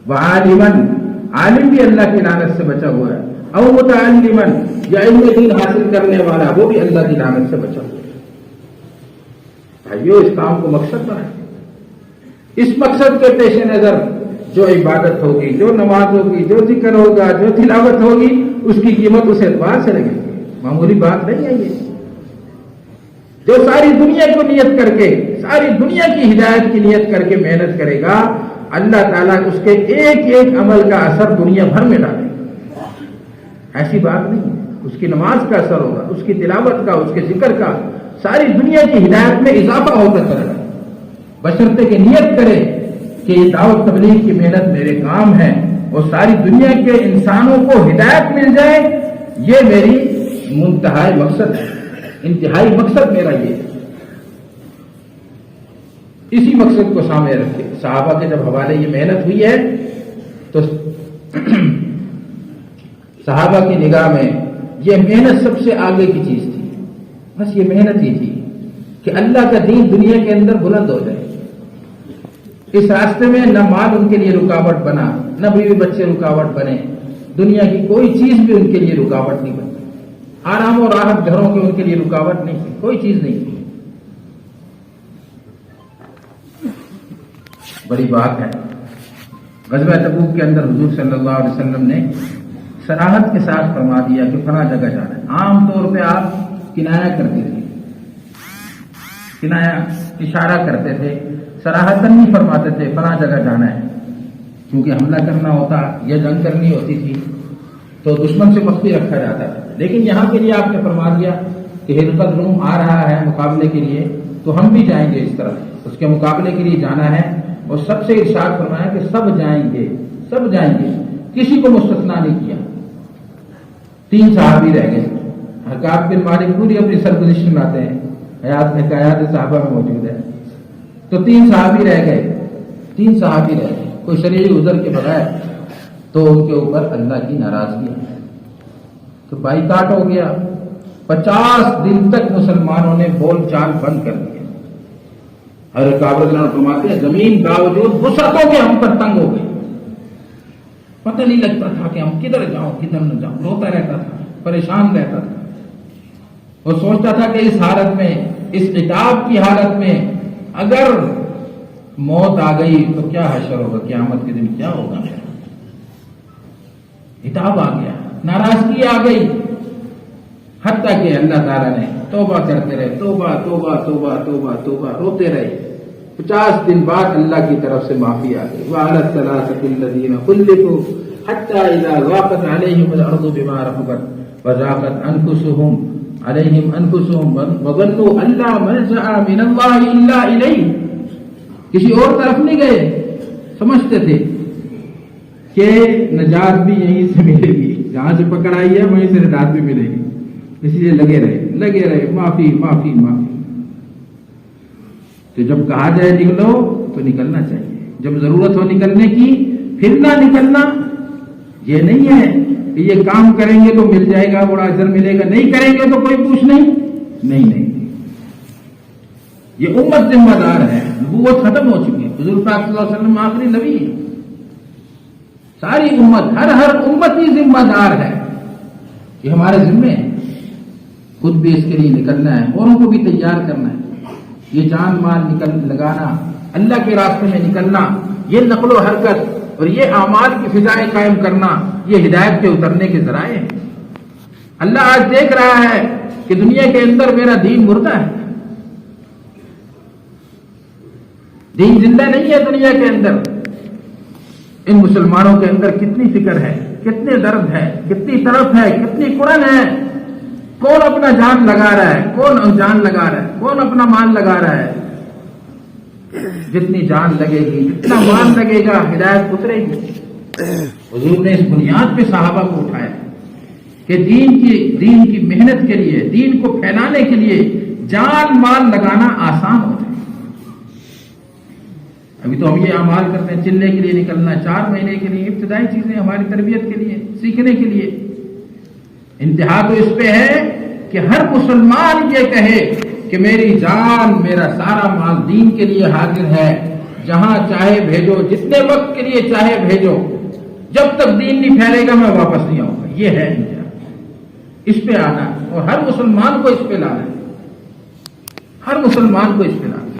وعالماً، عالم بھی اللہ کی لعنت سے بچا ہوا ہے، او متعلماً، یا علم دین حاصل کرنے والا وہ بھی اللہ کی لعنت سے بچا ہوا ہے۔ بھائیو اس کام کو مقصد بنائیں، اس مقصد کے پیش نظر جو عبادت ہوگی، جو نماز ہوگی، جو ذکر ہوگا، جو تلاوت ہوگی، اس کی قیمت اس اعتبار سے لگے گی، معمولی بات نہیں ہے یہ۔ جو ساری دنیا کو نیت کر کے، ساری دنیا کی ہدایت کی نیت کر کے محنت کرے گا، اللہ تعالیٰ اس کے ایک ایک عمل کا اثر دنیا بھر میں ڈالے گا۔ ایسی بات نہیں ہے، اس کی نماز کا اثر ہوگا، اس کی تلاوت کا، اس کے ذکر کا، ساری دنیا کی ہدایت میں اضافہ ہوتا چلا جائے، بشرطے کہ نیت کرے کہ یہ دعوت تبلیغ کی محنت میرے کام ہے اور ساری دنیا کے انسانوں کو ہدایت مل جائے، یہ میری منتہائی مقصد ہے، انتہائی مقصد میرا یہ ہے۔ اسی مقصد کو سامنے رکھے صحابہ کے جب حوالے یہ محنت ہوئی ہے تو صحابہ کی نگاہ میں یہ محنت سب سے آگے کی چیز تھی، بس یہ محنت ہی تھی کہ اللہ کا دین دنیا کے اندر بلند ہو جائے۔ اس راستے میں نہ مال ان کے لیے رکاوٹ بنا، نہ بیوی بچے رکاوٹ بنے، دنیا کی کوئی چیز بھی ان کے لیے رکاوٹ نہیں بنتی، آرام و راحت گھروں کے ان کے لیے رکاوٹ نہیں تھی، کوئی چیز نہیں تھی۔ بڑی بات ہے، غزوہ تبوک کے اندر حضور صلی اللہ علیہ وسلم نے صراحت کے ساتھ فرما دیا کہ فلاں جگہ جانا ہے۔ عام طور پہ آپ کنایا کرتے تھے، کنایا اشارہ کرتے تھے، صراحتاً نہیں فرماتے تھے فلاں جگہ جانا ہے، کیونکہ حملہ کرنا ہوتا یا جنگ کرنی ہوتی تھی تو دشمن سے مخفی رکھا جاتا تھا۔ لیکن یہاں کے لیے آپ نے فرما دیا کہ ہرقل روم آ رہا ہے مقابلے کے لیے، تو ہم بھی جائیں گے، اس طرف اس کے مقابلے کے لیے جانا ہے، اور سب سے ارشاد فرمایا کہ سب جائیں گے، سب جائیں گے، کسی کو مستثنا نہیں کیا۔ 3 صحابی رہ گئے، حکاب بن مالک پوری اپنی سرگزشت میں آتے ہیں، حیات میں قیادت صحابہ میں موجود ہے، تو 3 صحابی رہ گئے، 3 صحابی رہ گئے، کوئی شرعی عذر کے بغیر، تو ان کے اوپر اللہ کی ناراضگی ہے، تو بائیکاٹ ہو گیا۔ 50 دن تک مسلمانوں نے بول چال بند کر دیا۔ حضرت کعب رضی اللہ عنہ فرماتے ہیں زمین باوجود وسعتوں کے ہم پر تنگ ہو گئی، پتہ نہیں لگتا تھا کہ ہم کدھر جاؤں کدھر نہ جاؤں، روتا رہتا تھا، پریشان رہتا تھا، اور سوچتا تھا کہ اس حالت میں، اس عتاب کی حالت میں اگر موت آ گئی تو کیا حشر ہوگا، قیامت کے دن کیا ہوگا میرا۔ عتاب آ گیا، ناراضگی آ گئی، حتیٰ کہ اللہ تعالیٰ نے توبہ کرتے رہے، توبہ توبہ توبہ توبہ توبہ، روتے رہے۔ 50 دن بعد اللہ کی طرف سے معافی آ گئی۔ وَعَلَى الثَّلَاثَةِ الَّذِينَ خُلِّفُوا حَتَّى إِذَا ضَاقَتْ عَلَيْهِمُ الْأَرْضُ بِمَا رَحُبَتْ وَضَاقَتْ أَنفُسُهُمْ وَظَنُّوا أَن لَّا مَلْجَأَ مِنَ اللَّهِ إِلَّا إِلَيْهِ، کسی اور طرف نہیں گئے، سمجھتے تھے کہ نجات بھی یہیں سے ملے گی، جہاں سے پکڑ آئی ہے وہیں سے نجات بھی ملے گی، اس لیے لگے رہے معافی معافی معافی۔ تو جب کہا جائے نکلو تو نکلنا چاہیے، جب ضرورت ہو نکلنے کی پھر نہ نکلنا، یہ نہیں ہے کہ یہ کام کریں گے تو مل جائے گا، بڑا اجر ملے گا، نہیں کریں گے تو کوئی پوچھ نہیں۔ یہ امت ذمہ دار ہے، نبوت ختم ہو چکی ہے، حضور پاک صلی اللہ علیہ وسلم آخری نبی ہے، ساری امت، ہر امت ہی ذمہ دار ہے، یہ ہمارے ذمے ہے۔ خود بھی اس کے لیے نکلنا ہے، اوروں کو بھی تیار کرنا ہے۔ یہ جان مال لگانا، اللہ کے راستے میں نکلنا، یہ نقل و حرکت اور یہ اعمال کی فضائیں قائم کرنا، یہ ہدایت کے اترنے کے ذرائع ہیں۔ اللہ آج دیکھ رہا ہے کہ دنیا کے اندر میرا دین مردہ ہے، دین زندہ نہیں ہے دنیا کے اندر۔ ان مسلمانوں کے اندر کتنی فکر ہے، کتنے درد ہے، کتنی طرف ہے، کتنی کڑن ہے۔ کون اپنا جان لگا رہا ہے، کون جان لگا رہا ہے، کون اپنا مال لگا رہا ہے۔ جتنی جان لگے گی، جتنا مال لگے گا، ہدایت اترے گی۔ حضور نے اس بنیاد پہ صحابہ کو اٹھایا کہ دین کی محنت کے لیے، دین کو پھیلانے کے لیے جان مال لگانا آسان ہوتا ہے۔ ابھی تو ہم یہ اعمال کرتے ہیں، چلنے کے لیے نکلنا، 4 مہینے کے لیے، ابتدائی چیزیں ہماری تربیت کے لیے، سیکھنے کے لیے۔ انتہا تو اس پہ ہے کہ ہر مسلمان یہ کہے کہ میری جان، میرا سارا مال دین کے لیے حاضر ہے، جہاں چاہے بھیجو، جتنے وقت کے لیے چاہے بھیجو، جب تک دین نہیں پھیلے گا میں واپس نہیں آؤں گا۔ یہ ہے انتہا، اس پہ آنا ہے، اور ہر مسلمان کو اس پہ لانا ہے، ہر مسلمان کو اس پہ لانا ہے،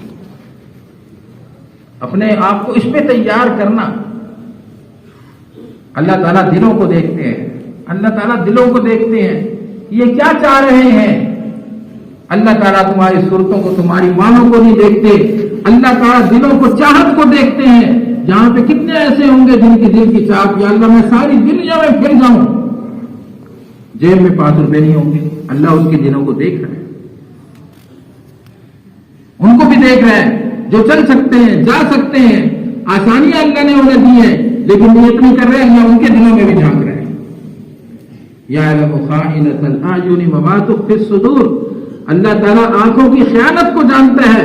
اپنے آپ کو اس پہ تیار کرنا۔ اللہ تعالیٰ دلوں کو دیکھتے ہیں، اللہ تعالیٰ دلوں کو دیکھتے ہیں، یہ کیا چاہ رہے ہیں۔ اللہ تعالیٰ تمہاری صورتوں کو، تمہاری مالوں کو نہیں دیکھتے، اللہ تعالیٰ دلوں کو، چاہت کو دیکھتے ہیں۔ جہاں پہ کتنے ایسے ہوں گے جن کی دل کی چاہت، یا اللہ میں ساری دنیا میں پھر جاؤں، جیب میں 5 روپے نہیں ہوں گے، اللہ اس کے دلوں کو دیکھ رہا ہے، ان کو بھی دیکھ رہا ہے۔ جو چل سکتے ہیں، جا سکتے ہیں، آسانیاں اللہ نے انہیں دی ہیں، لیکن نیت نہیں کر رہے، اللہ ان کے دلوں میں بھی جھانک رہے ہیں۔ یعلم خائنۃ الاعین وما تخفی الصدور، اللہ تعالیٰ آنکھوں کی خیانت کو جانتا ہے،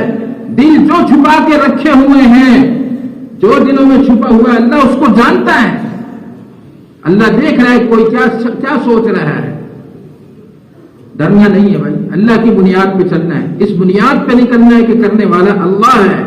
دل جو چھپا کے رکھے ہوئے ہیں، جو دلوں میں چھپا ہوا ہے، اللہ اس کو جانتا ہے۔ اللہ دیکھ رہا ہے کوئی کیا سوچ رہا ہے۔ ڈرنا نہیں ہے بھائی، اللہ کی بنیاد پہ چلنا ہے، اس بنیاد پہ نکلنا ہے کہ کرنے والا اللہ ہے۔